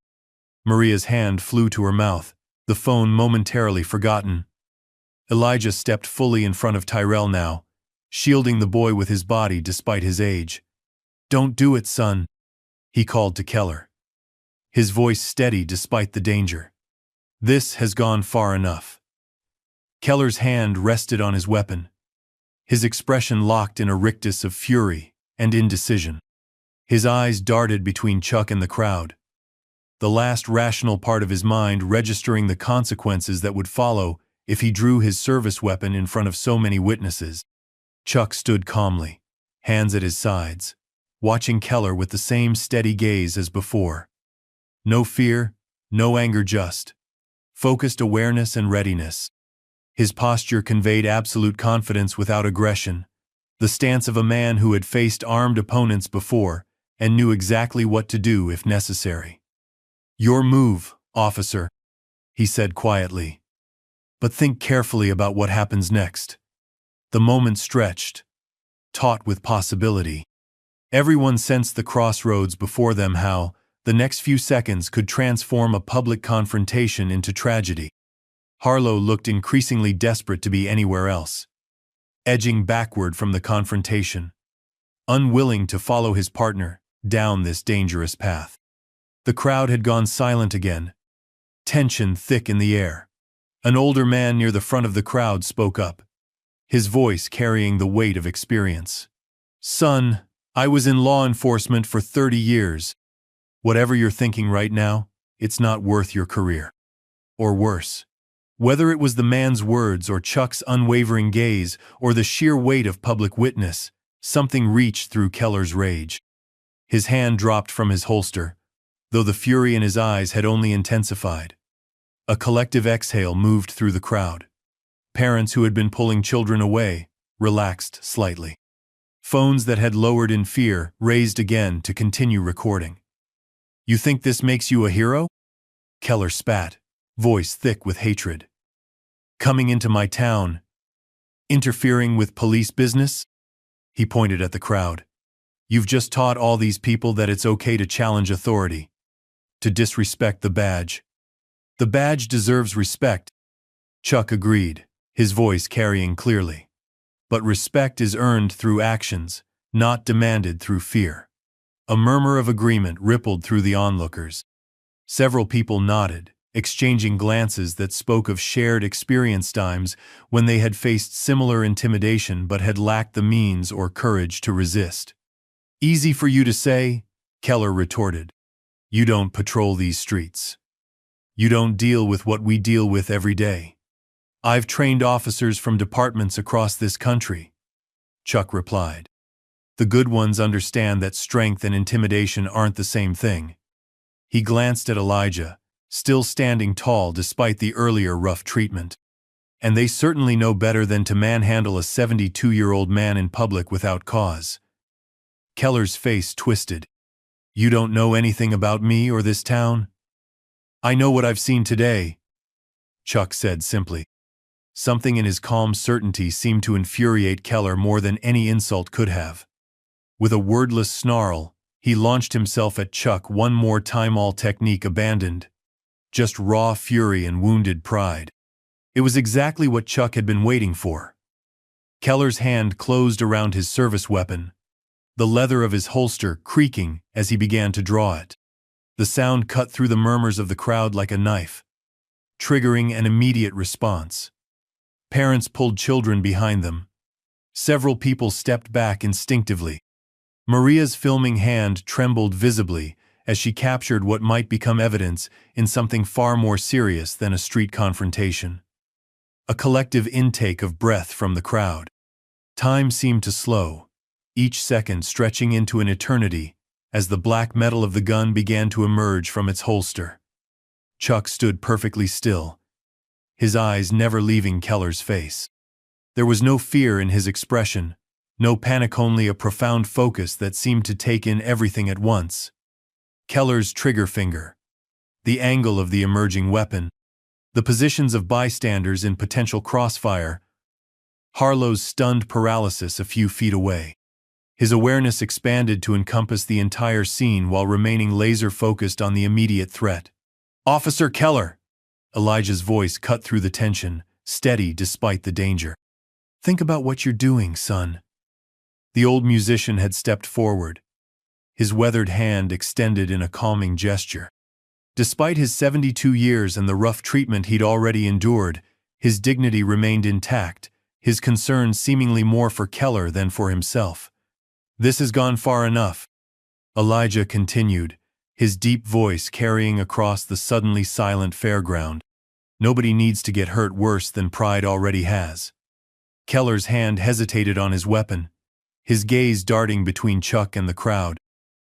Maria's hand flew to her mouth, the phone momentarily forgotten. Elijah stepped fully in front of Tyrell now, shielding the boy with his body despite his age. "Don't do it, son," he called to Keller. His voice steady despite the danger. "This has gone far enough." Keller's hand rested on his weapon, his expression locked in a rictus of fury and indecision. His eyes darted between Chuck and the crowd, the last rational part of his mind registering the consequences that would follow if he drew his service weapon in front of so many witnesses. Chuck stood calmly, hands at his sides, watching Keller with the same steady gaze as before. No fear, no anger, just focused awareness and readiness. His posture conveyed absolute confidence without aggression, the stance of a man who had faced armed opponents before and knew exactly what to do if necessary. "Your move, officer," he said quietly. "But think carefully about what happens next." The moment stretched, taut with possibility. Everyone sensed the crossroads before them, how the next few seconds could transform a public confrontation into tragedy. Harlow looked increasingly desperate to be anywhere else, edging backward from the confrontation, unwilling to follow his partner down this dangerous path. The crowd had gone silent again, tension thick in the air. An older man near the front of the crowd spoke up, his voice carrying the weight of experience. "Son, I was in law enforcement for 30 years. Whatever you're thinking right now, it's not worth your career." Or worse. Whether it was the man's words or Chuck's unwavering gaze or the sheer weight of public witness, something reached through Keller's rage. His hand dropped from his holster, though the fury in his eyes had only intensified. A collective exhale moved through the crowd. Parents who had been pulling children away relaxed slightly. Phones that had lowered in fear raised again to continue recording. "You think this makes you a hero?" Keller spat, voice thick with hatred. "Coming into my town, interfering with police business?" He pointed at the crowd. "You've just taught all these people that it's okay to challenge authority, to disrespect the badge. The badge deserves respect." Chuck agreed, his voice carrying clearly. "But respect is earned through actions, not demanded through fear." A murmur of agreement rippled through the onlookers. Several people nodded, exchanging glances that spoke of shared experience times when they had faced similar intimidation but had lacked the means or courage to resist. "Easy for you to say," Keller retorted. "You don't patrol these streets. You don't deal with what we deal with every day." "I've trained officers from departments across this country," Chuck replied. "The good ones understand that strength and intimidation aren't the same thing." He glanced at Elijah, still standing tall despite the earlier rough treatment. "And they certainly know better than to manhandle a 72-year-old man in public without cause." Keller's face twisted. "You don't know anything about me or this town?" "I know what I've seen today," Chuck said simply. Something in his calm certainty seemed to infuriate Keller more than any insult could have. With a wordless snarl, he launched himself at Chuck one more time, all technique abandoned. Just raw fury and wounded pride. It was exactly what Chuck had been waiting for. Keller's hand closed around his service weapon, the leather of his holster creaking as he began to draw it. The sound cut through the murmurs of the crowd like a knife, triggering an immediate response. Parents pulled children behind them. Several people stepped back instinctively. Maria's filming hand trembled visibly as she captured what might become evidence in something far more serious than a street confrontation. A collective intake of breath from the crowd. Time seemed to slow, each second stretching into an eternity as the black metal of the gun began to emerge from its holster. Chuck stood perfectly still, his eyes never leaving Keller's face. There was no fear in his expression, no panic, only a profound focus that seemed to take in everything at once. Keller's trigger finger, the angle of the emerging weapon, the positions of bystanders in potential crossfire, Harlow's stunned paralysis a few feet away. His awareness expanded to encompass the entire scene while remaining laser-focused on the immediate threat. "Officer Keller!" Elijah's voice cut through the tension, steady despite the danger. "Think about what you're doing, son." The old musician had stepped forward, his weathered hand extended in a calming gesture. Despite his 72 years and the rough treatment he'd already endured, his dignity remained intact, his concern seemingly more for Keller than for himself. "This has gone far enough," Elijah continued, his deep voice carrying across the suddenly silent fairground. "Nobody needs to get hurt worse than pride already has." Keller's hand hesitated on his weapon, his gaze darting between Chuck and the crowd.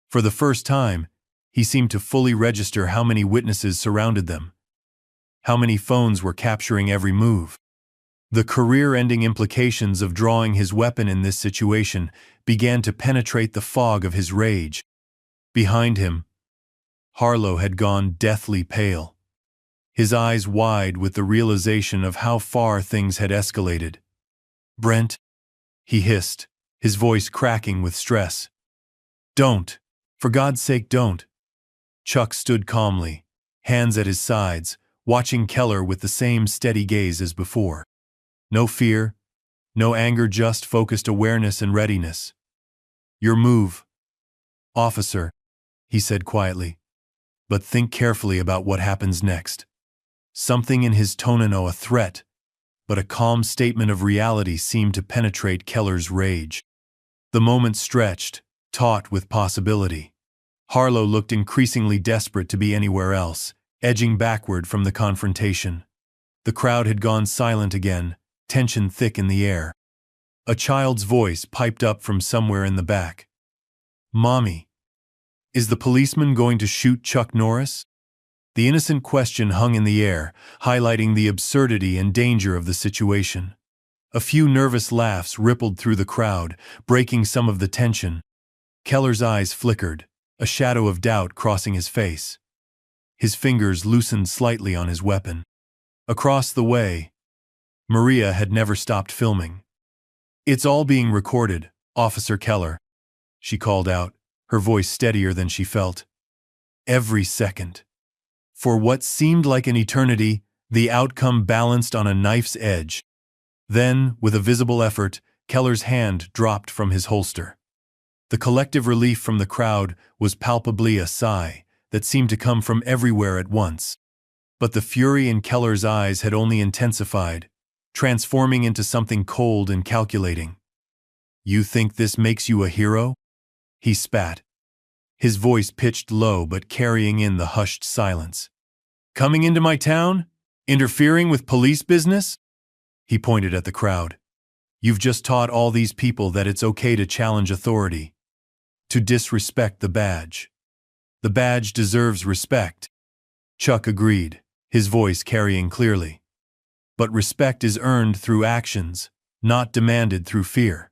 For the first time, he seemed to fully register how many witnesses surrounded them, how many phones were capturing every move. The career-ending implications of drawing his weapon in this situation began to penetrate the fog of his rage. Behind him, Harlow had gone deathly pale, his eyes wide with the realization of how far things had escalated. "Brent," he hissed, his voice cracking with stress. "Don't. For God's sake, don't." Chuck stood calmly, hands at his sides, watching Keller with the same steady gaze as before. No fear, no anger, just focused awareness and readiness. "Your move, officer," he said quietly. "But think carefully about what happens next." Something in his tone, no a threat, but a calm statement of reality, seemed to penetrate Keller's rage. The moment stretched, taut with possibility. Harlow looked increasingly desperate to be anywhere else, edging backward from the confrontation. The crowd had gone silent again, tension thick in the air. A child's voice piped up from somewhere in the back. "Mommy, is the policeman going to shoot Chuck Norris?" The innocent question hung in the air, highlighting the absurdity and danger of the situation. A few nervous laughs rippled through the crowd, breaking some of the tension. Keller's eyes flickered, a shadow of doubt crossing his face. His fingers loosened slightly on his weapon. Across the way, Maria had never stopped filming. "It's all being recorded, Officer Keller," she called out, her voice steadier than she felt. Every second. For what seemed like an eternity, the outcome balanced on a knife's edge. Then, with a visible effort, Keller's hand dropped from his holster. The collective relief from the crowd was palpably a sigh that seemed to come from everywhere at once. But the fury in Keller's eyes had only intensified, transforming into something cold and calculating. "You think this makes you a hero?" he spat, his voice pitched low but carrying in the hushed silence. "Coming into my town? Interfering with police business?" He pointed at the crowd. "You've just taught all these people that it's okay to challenge authority, to disrespect the badge. The badge deserves respect." Chuck agreed, his voice carrying clearly. "But respect is earned through actions, not demanded through fear."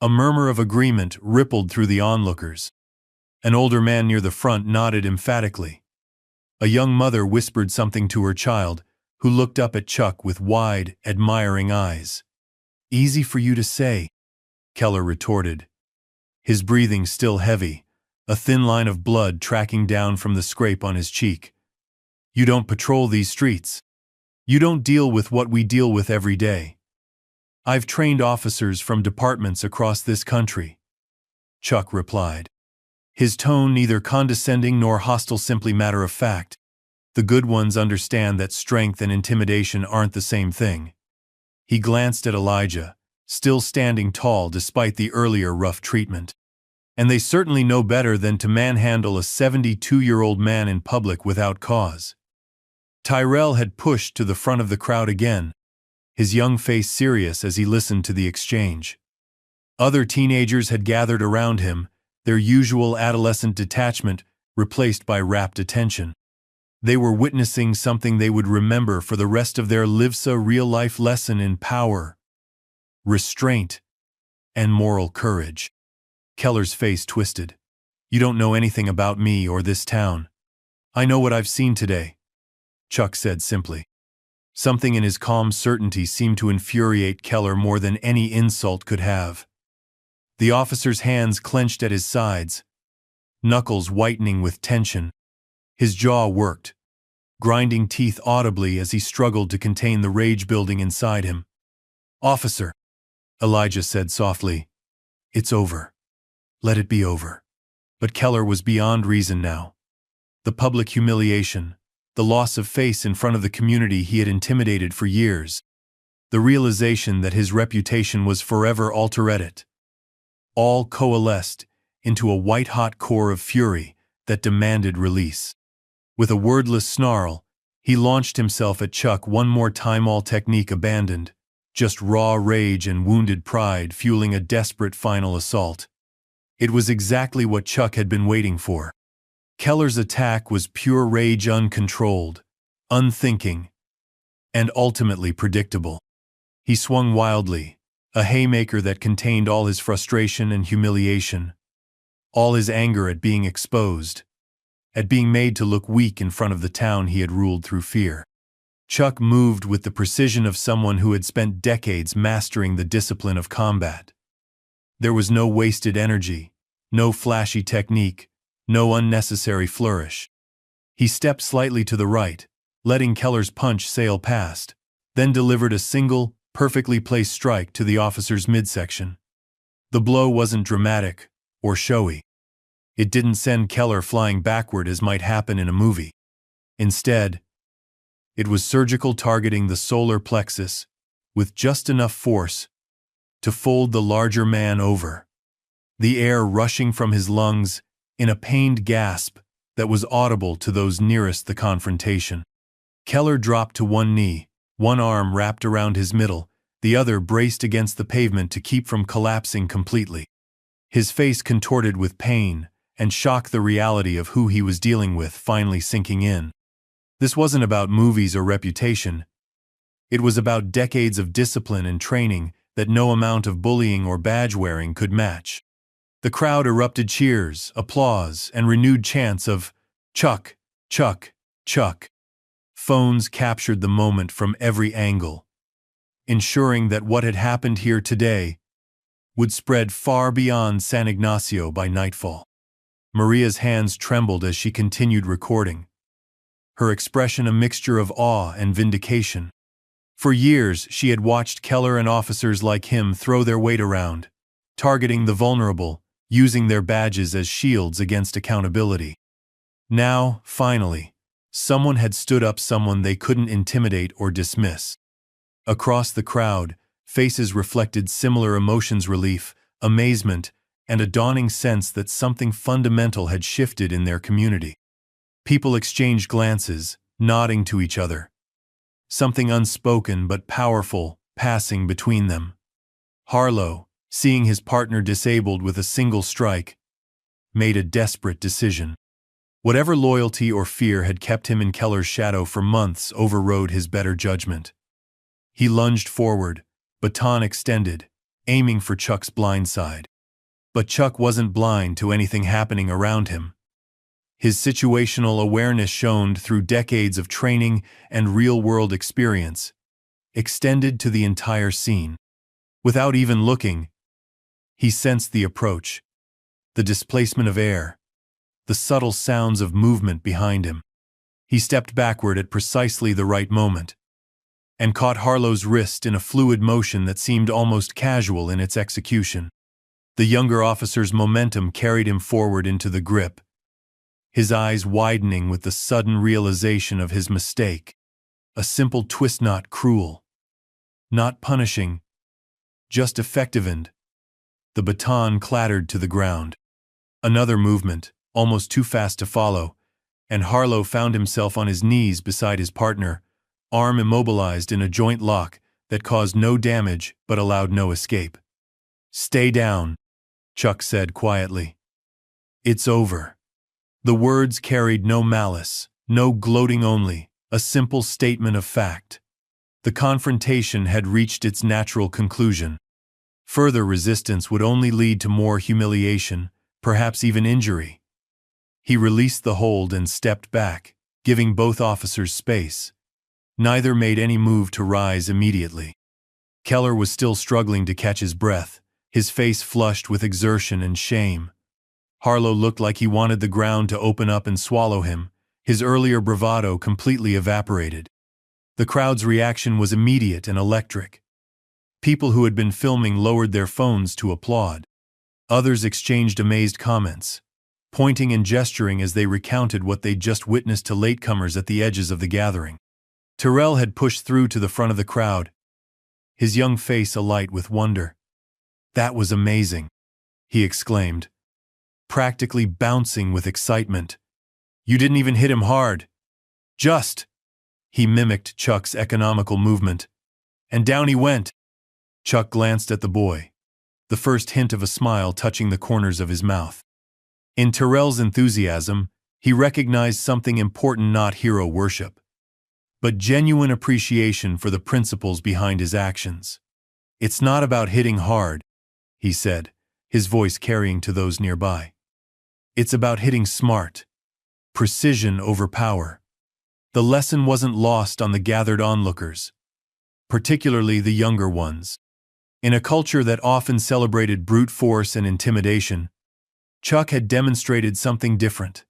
A murmur of agreement rippled through the onlookers. An older man near the front nodded emphatically. A young mother whispered something to her child, who looked up at Chuck with wide, admiring eyes. "Easy for you to say," Keller retorted, his breathing still heavy, a thin line of blood tracking down from the scrape on his cheek. "You don't patrol these streets. You don't deal with what we deal with every day. I've trained officers from departments across this country," Chuck replied, his tone neither condescending nor hostile, simply matter of fact. "The good ones understand that strength and intimidation aren't the same thing." He glanced at Elijah, still standing tall despite the earlier rough treatment. "And they certainly know better than to manhandle a 72-year-old man in public without cause." Tyrell had pushed to the front of the crowd again, his young face serious as he listened to the exchange. Other teenagers had gathered around him, their usual adolescent detachment replaced by rapt attention. They were witnessing something they would remember for the rest of their lives, a real-life lesson in power, restraint, and moral courage. Keller's face twisted. "You don't know anything about me or this town. I know what I've seen today," Chuck said simply. Something in his calm certainty seemed to infuriate Keller more than any insult could have. The officer's hands clenched at his sides, knuckles whitening with tension. His jaw worked, grinding teeth audibly as he struggled to contain the rage building inside him. "Officer," Elijah said softly, "it's over. Let it be over." But Keller was beyond reason now. The public humiliation, the loss of face in front of the community he had intimidated for years, the realization that his reputation was forever altered, all coalesced into a white-hot core of fury that demanded release. With a wordless snarl, he launched himself at Chuck one more time, all technique abandoned, just raw rage and wounded pride fueling a desperate final assault. It was exactly what Chuck had been waiting for. Keller's attack was pure rage, uncontrolled, unthinking, and ultimately predictable. He swung wildly, a haymaker that contained all his frustration and humiliation, all his anger at being exposed, at being made to look weak in front of the town he had ruled through fear. Chuck moved with the precision of someone who had spent decades mastering the discipline of combat. There was no wasted energy, no flashy technique, no unnecessary flourish. He stepped slightly to the right, letting Keller's punch sail past, then delivered a single, perfectly placed strike to the officer's midsection. The blow wasn't dramatic or showy. It didn't send Keller flying backward as might happen in a movie. Instead, it was surgical, targeting the solar plexus with just enough force to fold the larger man over, the air rushing from his lungs in a pained gasp that was audible to those nearest the confrontation. Keller dropped to one knee, one arm wrapped around his middle, the other braced against the pavement to keep from collapsing completely. His face contorted with pain and shock, the reality of who he was dealing with finally sinking in. This wasn't about movies or reputation. It was about decades of discipline and training that no amount of bullying or badge-wearing could match. The crowd erupted cheers, applause, and renewed chants of "Chuck, Chuck, Chuck." Phones captured the moment from every angle, ensuring that what had happened here today would spread far beyond San Ignacio by nightfall. Maria's hands trembled as she continued recording, her expression a mixture of awe and vindication. For years, she had watched Keller and officers like him throw their weight around, targeting the vulnerable, using their badges as shields against accountability. Now, finally, someone had stood up, someone they couldn't intimidate or dismiss. Across the crowd, faces reflected similar emotions: relief, amazement, and a dawning sense that something fundamental had shifted in their community. People exchanged glances, nodding to each other, something unspoken but powerful passing between them. Harlow, seeing his partner disabled with a single strike, made a desperate decision. Whatever loyalty or fear had kept him in Keller's shadow for months overrode his better judgment. He lunged forward, baton extended, aiming for Chuck's blind side. But Chuck wasn't blind to anything happening around him. His situational awareness, shown through decades of training and real-world experience, extended to the entire scene. Without even looking, he sensed the approach, the displacement of air, the subtle sounds of movement behind him. He stepped backward at precisely the right moment, and caught Harlow's wrist in a fluid motion that seemed almost casual in its execution. The younger officer's momentum carried him forward into the grip, his eyes widening with the sudden realization of his mistake. A simple twist, not cruel, not punishing, just effective, and the baton clattered to the ground. Another movement, almost too fast to follow, and Harlow found himself on his knees beside his partner, arm immobilized in a joint lock that caused no damage but allowed no escape. "Stay down," Chuck said quietly. "It's over." The words carried no malice, No gloating only, a simple statement of fact. The confrontation had reached its natural conclusion. Further resistance would only lead to more humiliation, perhaps even injury. He released the hold and stepped back, giving both officers space. Neither made any move to rise immediately. Keller was still struggling to catch his breath, his face flushed with exertion and shame. Harlow looked like he wanted the ground to open up and swallow him, his earlier bravado completely evaporated. The crowd's reaction was immediate and electric. People who had been filming lowered their phones to applaud. Others exchanged amazed comments, pointing and gesturing as they recounted what they'd just witnessed to latecomers at the edges of the gathering. Terrell had pushed through to the front of the crowd, his young face alight with wonder. "That was amazing," he exclaimed, practically bouncing with excitement. "You didn't even hit him hard. Just." He mimicked Chuck's economical movement. "And down he went." Chuck glanced at the boy, the first hint of a smile touching the corners of his mouth. In Terrell's enthusiasm, he recognized something important: not hero worship, but genuine appreciation for the principles behind his actions. "It's not about hitting hard," he said, his voice carrying to those nearby. "It's about hitting smart. Precision over power." The lesson wasn't lost on the gathered onlookers, particularly the younger ones. In a culture that often celebrated brute force and intimidation, Chuck had demonstrated something different: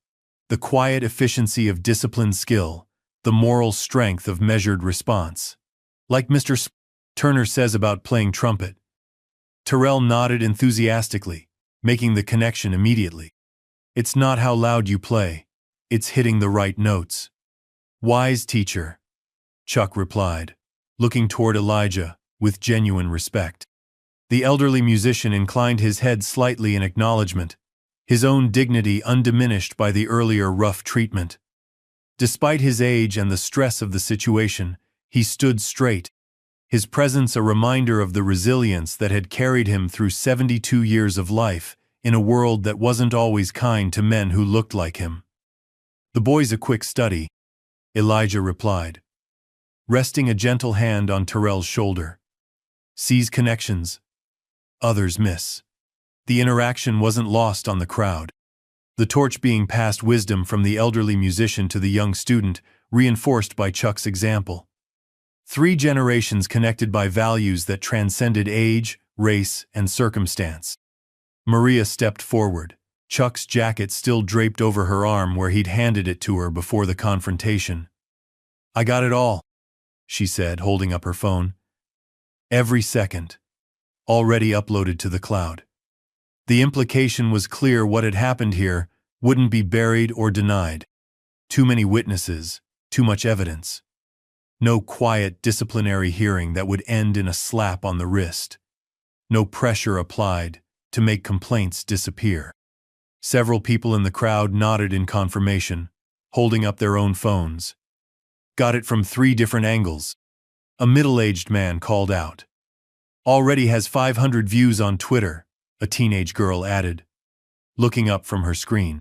the quiet efficiency of disciplined skill, the moral strength of measured response. Like Mr. Turner says about playing trumpet. Terrell nodded enthusiastically, making the connection immediately. "It's not how loud you play, it's hitting the right notes." "Wise teacher," Chuck replied, looking toward Elijah with genuine respect. The elderly musician inclined his head slightly in acknowledgement, his own dignity undiminished by the earlier rough treatment. Despite his age and the stress of the situation, he stood straight, his presence a reminder of the resilience that had carried him through 72 years of life in a world that wasn't always kind to men who looked like him. "The boy's a quick study," Elijah replied, resting a gentle hand on Terrell's shoulder. "Sees connections others miss." The interaction wasn't lost on the crowd. The torch being passed, wisdom from the elderly musician to the young student, reinforced by Chuck's example. 3 generations connected by values that transcended age, race, and circumstance. Maria stepped forward, Chuck's jacket still draped over her arm where he'd handed it to her before the confrontation. "I got it all," she said, holding up her phone. "Every second. Already uploaded to the cloud." The implication was clear: what had happened here wouldn't be buried or denied. Too many witnesses, too much evidence. No quiet disciplinary hearing that would end in a slap on the wrist. No pressure applied to make complaints disappear. Several people in the crowd nodded in confirmation, holding up their own phones. "Got it from 3 different angles," a middle-aged man called out. "Already has 500 views on Twitter," a teenage girl added, looking up from her screen.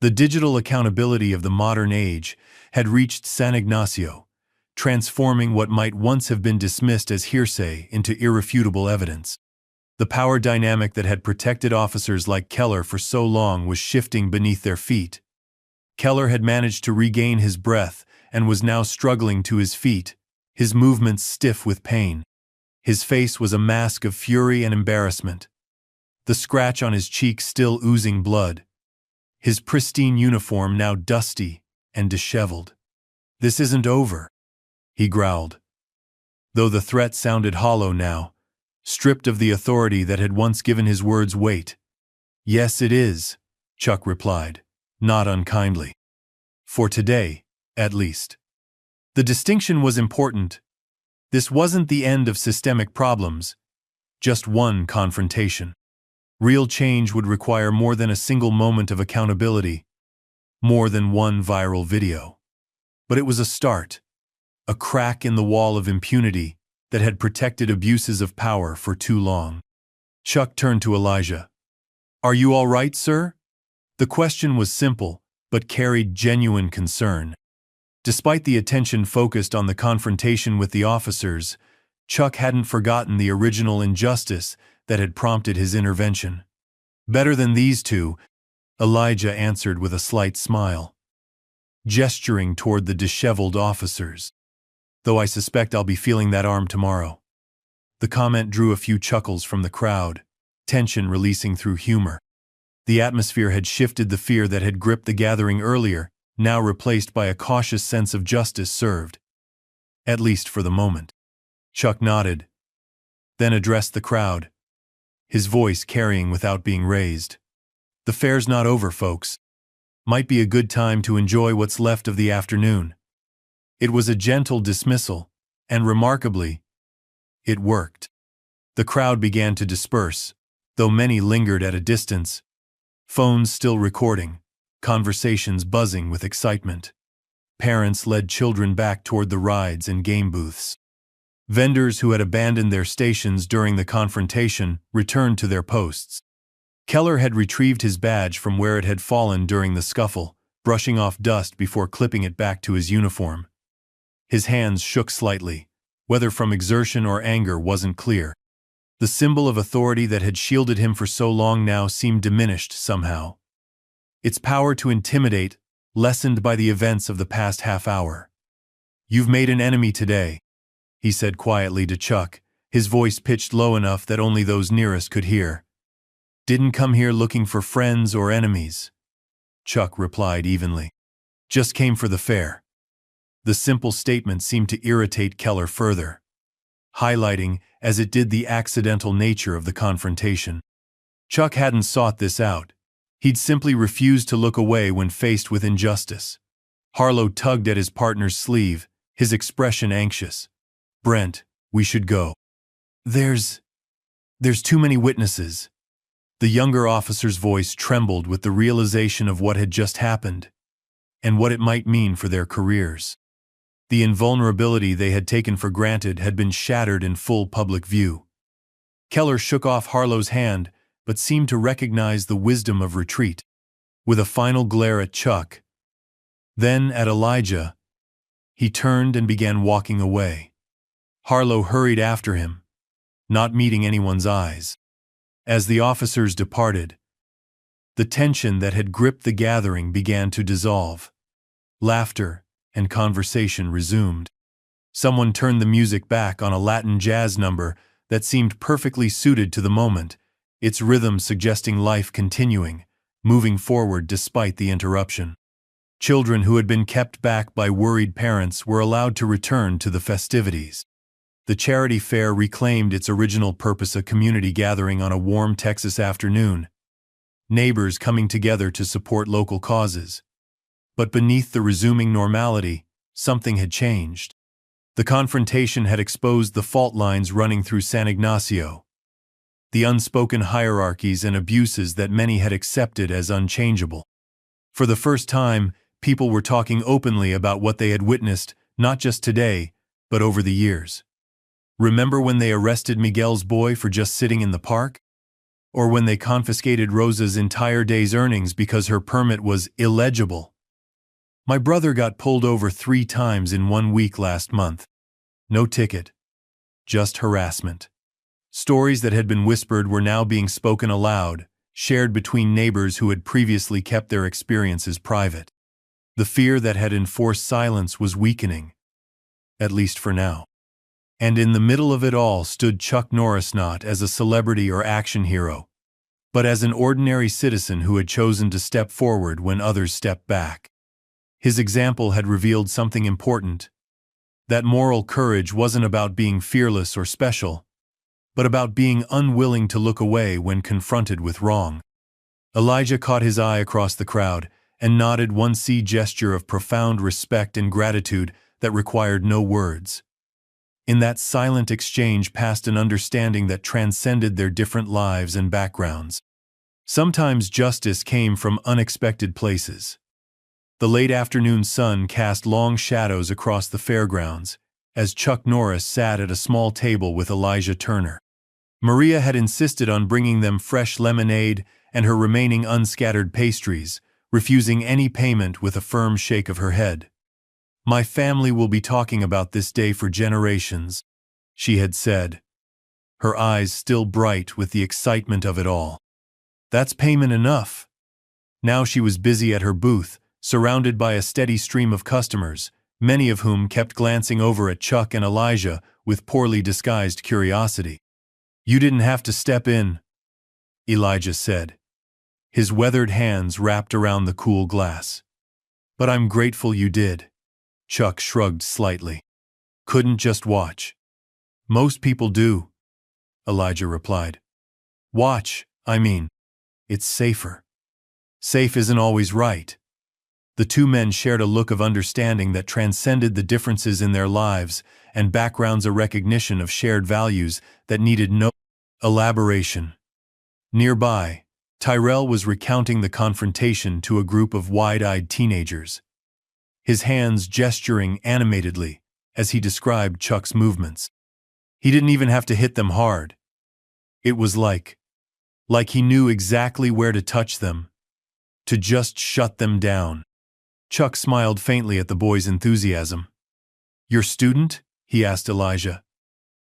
The digital accountability of the modern age had reached San Ignacio, transforming what might once have been dismissed as hearsay into irrefutable evidence. The power dynamic that had protected officers like Keller for so long was shifting beneath their feet. Keller had managed to regain his breath and was now struggling to his feet, his movements stiff with pain. His face was a mask of fury and embarrassment, the scratch on his cheek still oozing blood, his pristine uniform now dusty and disheveled. "This isn't over," he growled, though the threat sounded hollow now, stripped of the authority that had once given his words weight. "Yes, it is," Chuck replied, not unkindly. "For today, at least." The distinction was important. This wasn't the end of systemic problems, just one confrontation. Real change would require more than a single moment of accountability, more than one viral video. But it was a start, a crack in the wall of impunity that had protected abuses of power for too long. Chuck turned to Elijah. "Are you all right, sir?" The question was simple, but carried genuine concern. Despite the attention focused on the confrontation with the officers, Chuck hadn't forgotten the original injustice that had prompted his intervention. "Better than these two," Elijah answered with a slight smile, gesturing toward the disheveled officers. "Though I suspect I'll be feeling that arm tomorrow." The comment drew a few chuckles from the crowd, tension releasing through humor. The atmosphere had shifted. The fear that had gripped the gathering earlier, now replaced by a cautious sense of justice served. At least for the moment. Chuck nodded, then addressed the crowd, his voice carrying without being raised. "The fair's not over, folks. Might be a good time to enjoy what's left of the afternoon." It was a gentle dismissal, and remarkably, it worked. The crowd began to disperse, though many lingered at a distance, phones still recording, conversations buzzing with excitement. Parents led children back toward the rides and game booths. Vendors who had abandoned their stations during the confrontation returned to their posts. Keller had retrieved his badge from where it had fallen during the scuffle, brushing off dust before clipping it back to his uniform. His hands shook slightly, whether from exertion or anger wasn't clear. The symbol of authority that had shielded him for so long now seemed diminished somehow. Its power to intimidate, lessened by the events of the past half hour. "You've made an enemy today," he said quietly to Chuck, his voice pitched low enough that only those nearest could hear. "Didn't come here looking for friends or enemies," Chuck replied evenly. "Just came for the fair." The simple statement seemed to irritate Keller further, highlighting, as it did, the accidental nature of the confrontation. Chuck hadn't sought this out. He'd simply refused to look away when faced with injustice. Harlow tugged at his partner's sleeve, his expression anxious. "Brent, we should go. There's too many witnesses." The younger officer's voice trembled with the realization of what had just happened, and what it might mean for their careers. The invulnerability they had taken for granted had been shattered in full public view. Keller shook off Harlow's hand, but seemed to recognize the wisdom of retreat. With a final glare at Chuck, then at Elijah, he turned and began walking away. Harlow hurried after him, not meeting anyone's eyes. As the officers departed, the tension that had gripped the gathering began to dissolve. Laughter and conversation resumed. Someone turned the music back on a Latin jazz number that seemed perfectly suited to the moment, its rhythm suggesting life continuing, moving forward despite the interruption. Children who had been kept back by worried parents were allowed to return to the festivities. The charity fair reclaimed its original purpose, a community gathering on a warm Texas afternoon, neighbors coming together to support local causes. But beneath the resuming normality, something had changed. The confrontation had exposed the fault lines running through San Ignacio, the unspoken hierarchies and abuses that many had accepted as unchangeable. For the first time, people were talking openly about what they had witnessed, not just today, but over the years. Remember when they arrested Miguel's boy for just sitting in the park? Or when they confiscated Rosa's entire day's earnings because her permit was illegible? "My brother got pulled over 3 times in 1 week last month. No ticket. Just harassment." Stories that had been whispered were now being spoken aloud, shared between neighbors who had previously kept their experiences private. The fear that had enforced silence was weakening, at least for now. And in the middle of it all stood Chuck Norris, not as a celebrity or action hero, but as an ordinary citizen who had chosen to step forward when others stepped back. His example had revealed something important, that moral courage wasn't about being fearless or special, but about being unwilling to look away when confronted with wrong. Elijah caught his eye across the crowd and nodded, one gesture of profound respect and gratitude that required no words. In that silent exchange passed an understanding that transcended their different lives and backgrounds. Sometimes justice came from unexpected places. The late afternoon sun cast long shadows across the fairgrounds as Chuck Norris sat at a small table with Elijah Turner. Maria had insisted on bringing them fresh lemonade and her remaining unscattered pastries, refusing any payment with a firm shake of her head. "My family will be talking about this day for generations," she had said, her eyes still bright with the excitement of it all. That's payment enough. Now she was busy at her booth, surrounded by a steady stream of customers, many of whom kept glancing over at Chuck and Elijah with poorly disguised curiosity. "You didn't have to step in," Elijah said, his weathered hands wrapped around the cool glass. "But I'm grateful you did." Chuck shrugged slightly. "Couldn't just watch." "Most people do," Elijah replied. "Watch, I mean. It's safer." "Safe isn't always right." The two men shared a look of understanding that transcended the differences in their lives and backgrounds, a recognition of shared values that needed no elaboration. Nearby, Tyrell was recounting the confrontation to a group of wide-eyed teenagers, his hands gesturing animatedly as he described Chuck's movements. He didn't even have to hit them hard. It was like he knew exactly where to touch them, to just shut them down. Chuck smiled faintly at the boy's enthusiasm. "Your student?" he asked Elijah.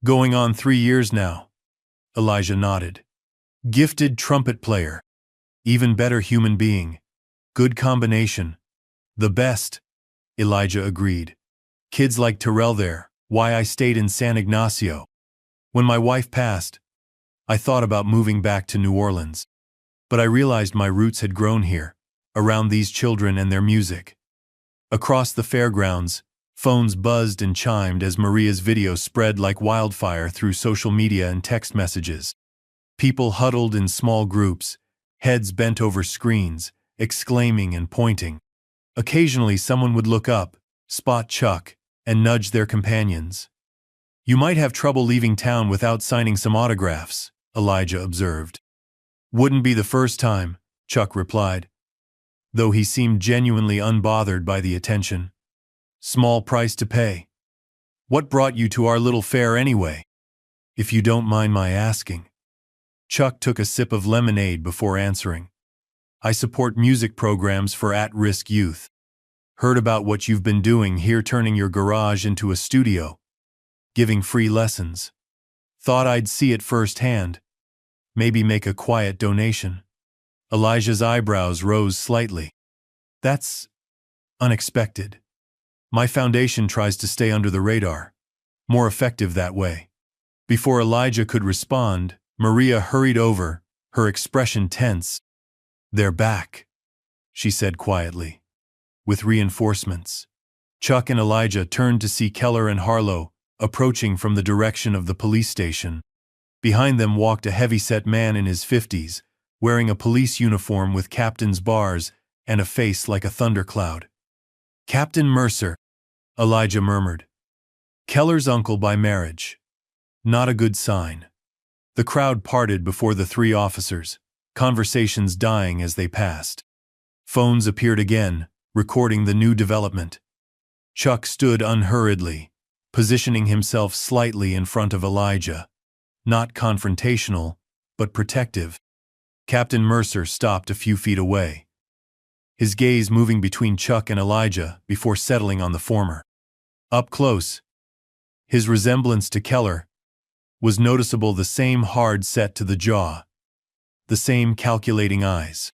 "Going on 3 years now." Elijah nodded. "Gifted trumpet player. Even better human being. Good combination. The best," Elijah agreed. "Kids like Tyrell there, why I stayed in San Ignacio. When my wife passed, I thought about moving back to New Orleans. But I realized my roots had grown here, around these children and their music." Across the fairgrounds, phones buzzed and chimed as Maria's video spread like wildfire through social media and text messages. People huddled in small groups, heads bent over screens, exclaiming and pointing. Occasionally someone would look up, spot Chuck, and nudge their companions. "You might have trouble leaving town without signing some autographs," Elijah observed. "Wouldn't be the first time," Chuck replied, though he seemed genuinely unbothered by the attention. "Small price to pay. What brought you to our little fair anyway, if you don't mind my asking?" Chuck took a sip of lemonade before answering. "I support music programs for at-risk youth. Heard about what you've been doing here, turning your garage into a studio, giving free lessons. Thought I'd see it firsthand. Maybe make a quiet donation." Elijah's eyebrows rose slightly. "That's unexpected. My foundation tries to stay under the radar. More effective that way." Before Elijah could respond, Maria hurried over, her expression tense. "They're back," she said quietly, "with reinforcements." Chuck and Elijah turned to see Keller and Harlow approaching from the direction of the police station. Behind them walked a heavy-set man in his 50s, wearing a police uniform with captain's bars and a face like a thundercloud. "Captain Mercer," Elijah murmured. "Keller's uncle by marriage. Not a good sign." The crowd parted before the three officers, conversations dying as they passed. Phones appeared again, recording the new development. Chuck stood unhurriedly, positioning himself slightly in front of Elijah. Not confrontational, but protective. Captain Mercer stopped a few feet away, his gaze moving between Chuck and Elijah before settling on the former. Up close, his resemblance to Keller was noticeable, the same hard set to the jaw, the same calculating eyes.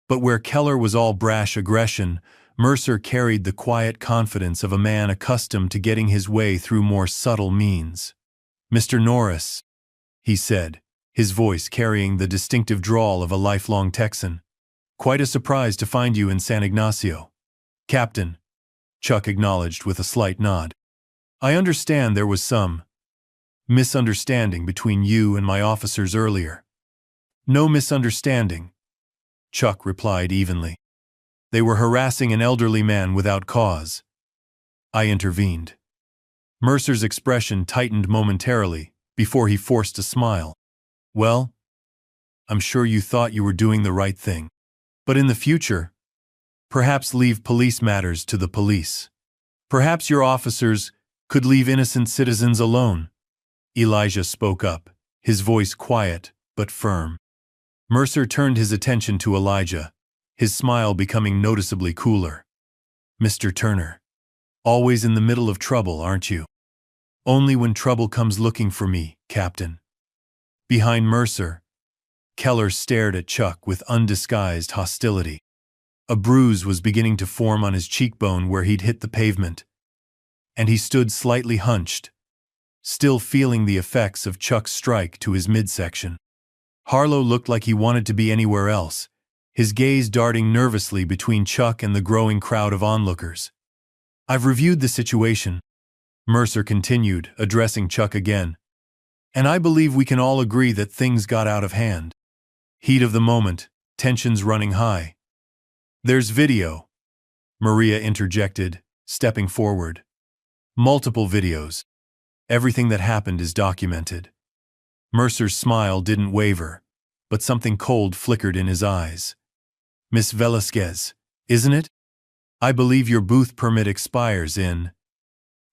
But where Keller was all brash aggression, Mercer carried the quiet confidence of a man accustomed to getting his way through more subtle means. "Mr. Norris," he said, his voice carrying the distinctive drawl of a lifelong Texan. "Quite a surprise to find you in San Ignacio." "Captain," Chuck acknowledged with a slight nod. "I understand there was some misunderstanding between you and my officers earlier." "No misunderstanding," Chuck replied evenly. "They were harassing an elderly man without cause. I intervened." Mercer's expression tightened momentarily before he forced a smile. "Well, I'm sure you thought you were doing the right thing. But in the future, perhaps leave police matters to the police. Perhaps your officers could leave innocent citizens alone." Elijah spoke up, his voice quiet but firm. Mercer turned his attention to Elijah, his smile becoming noticeably cooler. "Mr. Turner. Always in the middle of trouble, aren't you?" "Only when trouble comes looking for me, Captain." Behind Mercer, Keller stared at Chuck with undisguised hostility. A bruise was beginning to form on his cheekbone where he'd hit the pavement, and he stood slightly hunched, still feeling the effects of Chuck's strike to his midsection. Harlow looked like he wanted to be anywhere else, his gaze darting nervously between Chuck and the growing crowd of onlookers. "I've reviewed the situation," Mercer continued, addressing Chuck again, "and I believe we can all agree that things got out of hand." Heat of the moment, tensions running high. "There's video," Maria interjected, stepping forward. "Multiple videos. Everything that happened is documented." Mercer's smile didn't waver, but something cold flickered in his eyes. "Miss Velasquez, isn't it? I believe your booth permit expires in—"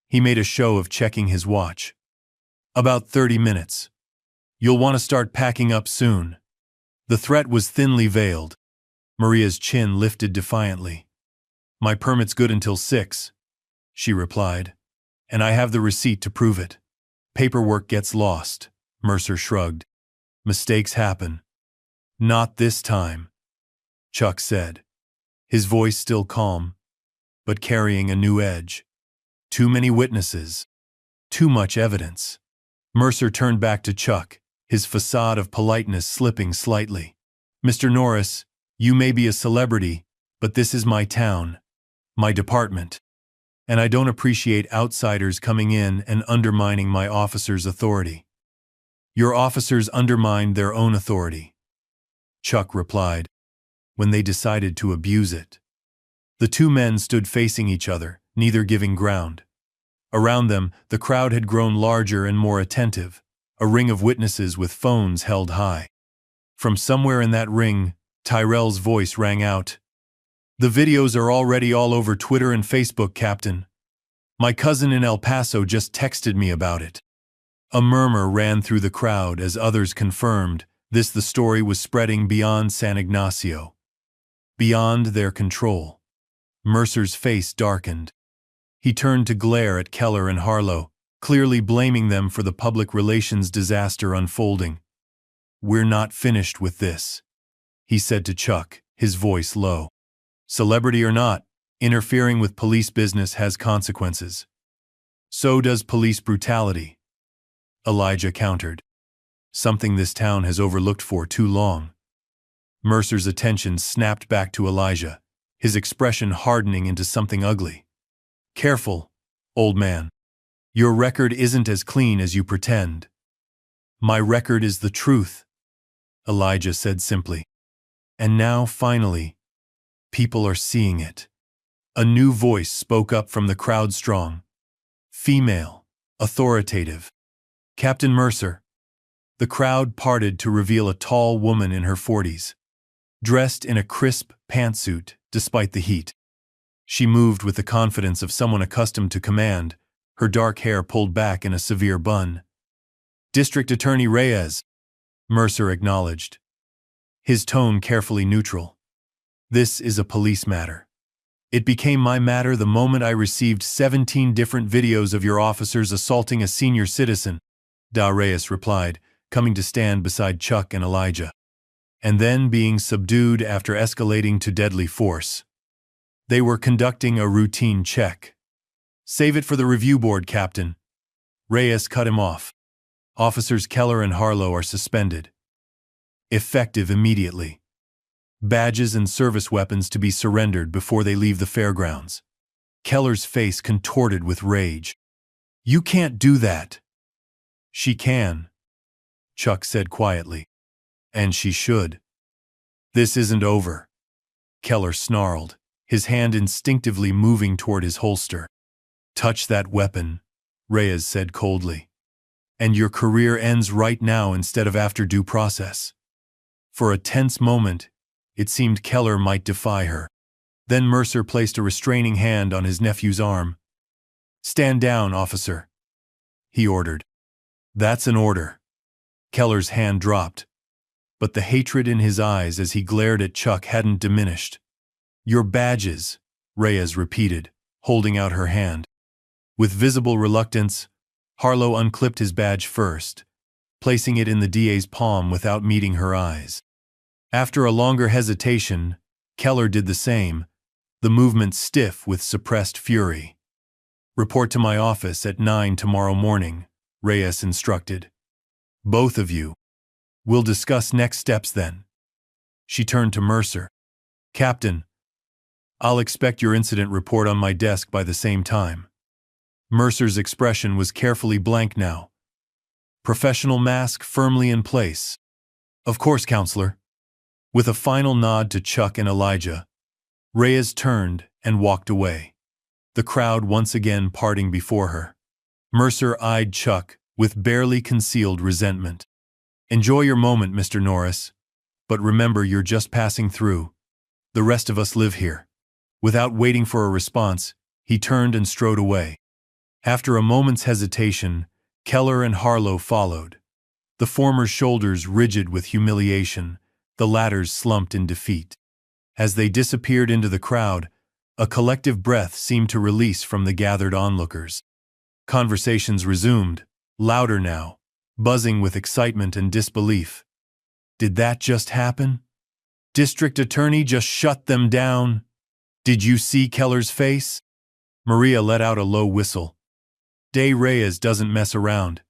He made a show of checking his watch. "About 30 minutes. You'll want to start packing up soon." The threat was thinly veiled. Maria's chin lifted defiantly. "My permit's good until 6, she replied, "and I have the receipt to prove it." "Paperwork gets lost," Mercer shrugged. "Mistakes happen." "Not this time," Chuck said, his voice still calm, but carrying a new edge. "Too many witnesses. Too much evidence." Mercer turned back to Chuck, his facade of politeness slipping slightly. "Mr. Norris, you may be a celebrity, but this is my town, my department, and I don't appreciate outsiders coming in and undermining my officers' authority." "Your officers undermined their own authority," Chuck replied, "when they decided to abuse it." The two men stood facing each other, neither giving ground. Around them, the crowd had grown larger and more attentive, a ring of witnesses with phones held high. From somewhere in that ring, Tyrell's voice rang out. "The videos are already all over Twitter and Facebook, Captain. My cousin in El Paso just texted me about it." A murmur ran through the crowd as others confirmed the story was spreading beyond San Ignacio, beyond their control. Mercer's face darkened. He turned to glare at Keller and Harlow, clearly blaming them for the public relations disaster unfolding. "We're not finished with this," he said to Chuck, his voice low. "Celebrity or not, interfering with police business has consequences. So does police brutality," Elijah countered. "Something this town has overlooked for too long." Mercer's attention snapped back to Elijah, his expression hardening into something ugly. "Careful, old man. Your record isn't as clean as you pretend." "My record is the truth," Elijah said simply. "And now, finally, people are seeing it." A new voice spoke up from the crowd, strong, female, authoritative. "Captain Mercer." The crowd parted to reveal a tall woman in her 40s, dressed in a crisp pantsuit despite the heat. She moved with the confidence of someone accustomed to command, her dark hair pulled back in a severe bun. "District Attorney Reyes," Mercer acknowledged, his tone carefully neutral. "This is a police matter. It became my matter the moment I received 17 different videos of your officers assaulting a senior citizen," Reyes replied, coming to stand beside Chuck and Elijah. "And then being subdued after escalating to deadly force. They were conducting a routine check." "Save it for the review board, Captain." Reyes cut him off. "Officers Keller and Harlow are suspended. Effective immediately. Badges and service weapons to be surrendered before they leave the fairgrounds." Keller's face contorted with rage. "You can't do that." "She can," Chuck said quietly. "And she should." "This isn't over," Keller snarled, his hand instinctively moving toward his holster. "Touch that weapon," Reyes said coldly, "and your career ends right now instead of after due process." For a tense moment, it seemed Keller might defy her. Then Mercer placed a restraining hand on his nephew's arm. "Stand down, officer," he ordered. "That's an order." Keller's hand dropped, but the hatred in his eyes as he glared at Chuck hadn't diminished. "Your badges," Reyes repeated, holding out her hand. With visible reluctance, Harlow unclipped his badge first, placing it in the DA's palm without meeting her eyes. After a longer hesitation, Keller did the same, the movement stiff with suppressed fury. "Report to my office at 9 tomorrow morning," Reyes instructed. "Both of you. We'll discuss next steps then." She turned to Mercer. "Captain, I'll expect your incident report on my desk by the same time." Mercer's expression was carefully blank now. Professional mask firmly in place. "Of course, Counselor." With a final nod to Chuck and Elijah, Reyes turned and walked away, the crowd once again parting before her. Mercer eyed Chuck with barely concealed resentment. "Enjoy your moment, Mr. Norris, but remember you're just passing through. The rest of us live here." Without waiting for a response, he turned and strode away. After a moment's hesitation, Keller and Harlow followed, the former's shoulders rigid with humiliation, the latter's slumped in defeat. As they disappeared into the crowd, a collective breath seemed to release from the gathered onlookers. Conversations resumed, louder now, buzzing with excitement and disbelief. "Did that just happen? District Attorney just shut them down? Did you see Keller's face?" Maria let out a low whistle. "Day Reyes doesn't mess around.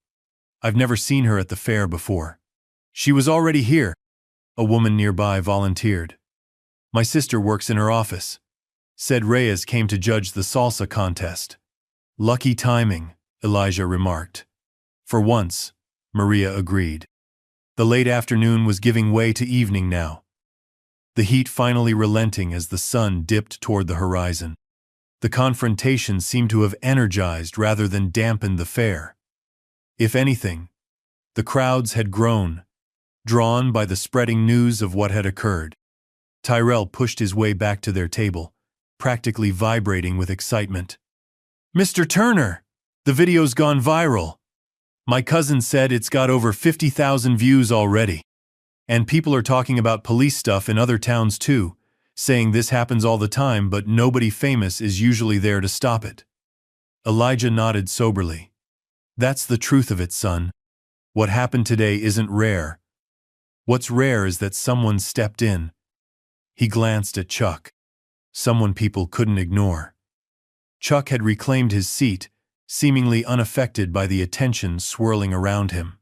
I've never seen her at the fair before." "She was already here," a woman nearby volunteered. "My sister works in her office," said Reyes came to judge the salsa contest. "Lucky timing," Elijah remarked. "For once," Maria agreed. The late afternoon was giving way to evening now, the heat finally relenting as the sun dipped toward the horizon. The confrontation seemed to have energized rather than dampened the fair. If anything, the crowds had grown, drawn by the spreading news of what had occurred. Tyrell pushed his way back to their table, practically vibrating with excitement. "Mr. Turner, the video's gone viral. My cousin said it's got over 50,000 views already. And people are talking about police stuff in other towns too, saying this happens all the time but nobody famous is usually there to stop it." Elijah nodded soberly. "That's the truth of it, son. What happened today isn't rare. What's rare is that someone stepped in." He glanced at Chuck. Someone people couldn't ignore. Chuck had reclaimed his seat, seemingly unaffected by the attention swirling around him.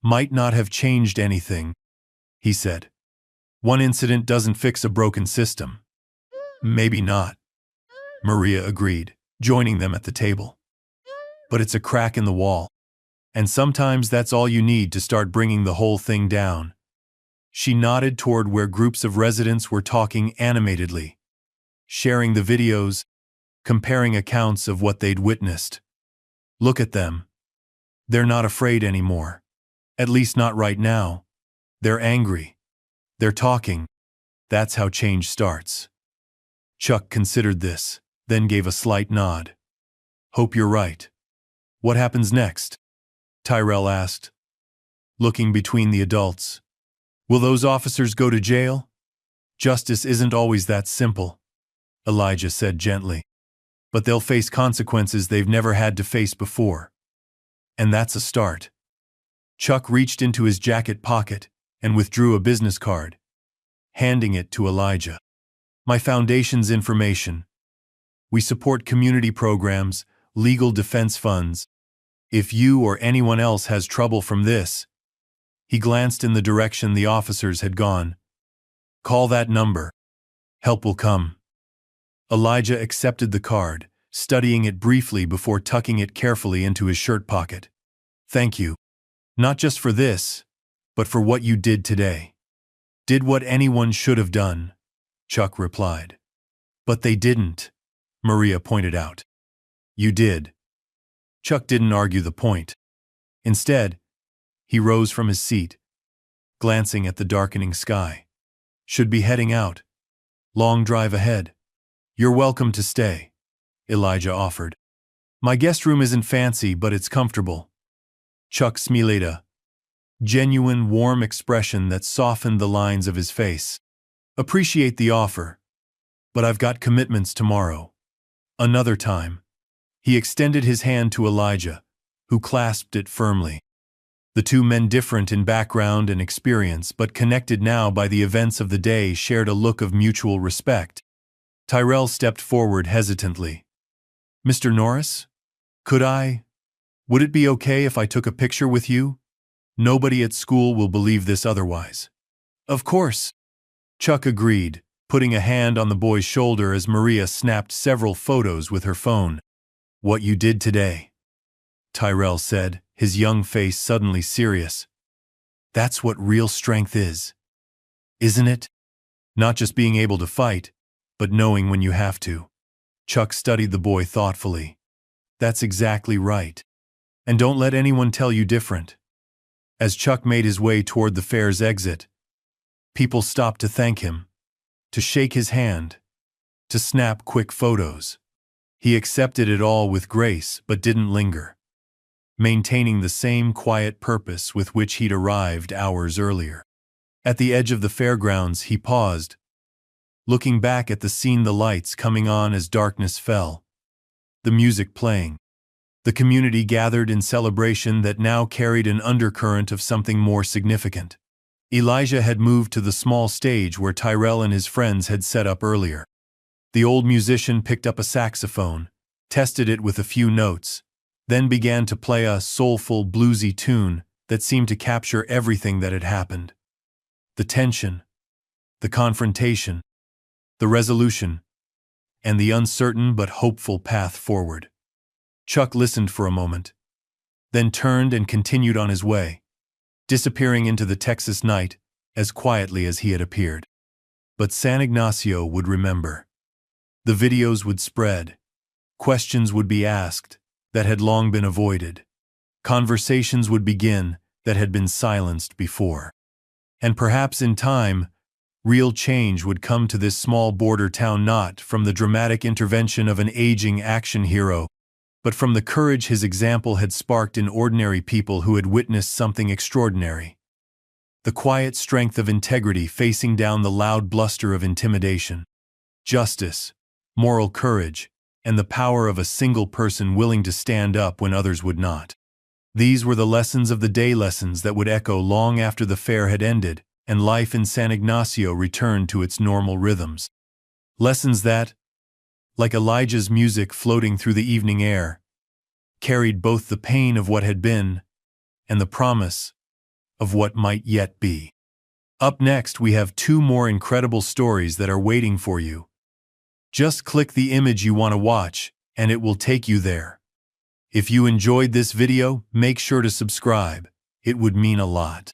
"Might not have changed anything," he said. "One incident doesn't fix a broken system." "Maybe not," Maria agreed, joining them at the table. "But it's a crack in the wall. And sometimes that's all you need to start bringing the whole thing down." She nodded toward where groups of residents were talking animatedly, sharing the videos, comparing accounts of what they'd witnessed. "Look at them. They're not afraid anymore. At least not right now. They're angry. They're talking. That's how change starts." Chuck considered this, then gave a slight nod. "Hope you're right." "What happens next?" Tyrell asked, looking between the adults. "Will those officers go to jail?" "Justice isn't always that simple," Elijah said gently. "But they'll face consequences they've never had to face before. And that's a start." Chuck reached into his jacket pocket and withdrew a business card, handing it to Elijah. "My foundation's information. We support community programs, legal defense funds. If you or anyone else has trouble from this," he glanced in the direction the officers had gone, "call that number. Help will come." Elijah accepted the card, studying it briefly before tucking it carefully into his shirt pocket. "Thank you. Not just for this, but for what you did today." "Did what anyone should have done," Chuck replied. "But they didn't," Maria pointed out. "You did." Chuck didn't argue the point. Instead, he rose from his seat, glancing at the darkening sky. "Should be heading out. Long drive ahead." "You're welcome to stay," Elijah offered. "My guest room isn't fancy, but it's comfortable." Chuck smiled. genuine, warm expression that softened the lines of his face. "Appreciate the offer, but I've got commitments tomorrow. Another time." He extended his hand to Elijah, who clasped it firmly. The two men, different in background and experience but connected now by the events of the day, shared a look of mutual respect. Tyrell stepped forward hesitantly. "Mr. Norris? Would it be okay if I took a picture with you? Nobody at school will believe this otherwise." "Of course," Chuck agreed, putting a hand on the boy's shoulder as Maria snapped several photos with her phone. "What you did today," Tyrell said, his young face suddenly serious. "That's what real strength is, isn't it? Not just being able to fight, but knowing when you have to." Chuck studied the boy thoughtfully. "That's exactly right. And don't let anyone tell you different." As Chuck made his way toward the fair's exit, people stopped to thank him, to shake his hand, to snap quick photos. He accepted it all with grace but didn't linger, maintaining the same quiet purpose with which he'd arrived hours earlier. At the edge of the fairgrounds, he paused, looking back at the scene, the lights coming on as darkness fell, the music playing. The community gathered in celebration that now carried an undercurrent of something more significant. Elijah had moved to the small stage where Tyrell and his friends had set up earlier. The old musician picked up a saxophone, tested it with a few notes, then began to play a soulful, bluesy tune that seemed to capture everything that had happened. The tension, the confrontation, the resolution, and the uncertain but hopeful path forward. Chuck listened for a moment, then turned and continued on his way, disappearing into the Texas night as quietly as he had appeared. But San Ignacio would remember. The videos would spread. Questions would be asked that had long been avoided. Conversations would begin that had been silenced before. And perhaps in time, real change would come to this small border town, not from the dramatic intervention of an aging action hero, but from the courage his example had sparked in ordinary people who had witnessed something extraordinary. The quiet strength of integrity facing down the loud bluster of intimidation. Justice, moral courage, and the power of a single person willing to stand up when others would not. These were the lessons of the day, lessons that would echo long after the fair had ended and life in San Ignacio returned to its normal rhythms. Lessons that, like Elijah's music floating through the evening air, carried both the pain of what had been and the promise of what might yet be. Up next, we have two more incredible stories that are waiting for you. Just click the image you want to watch, and it will take you there. If you enjoyed this video, make sure to subscribe. It would mean a lot.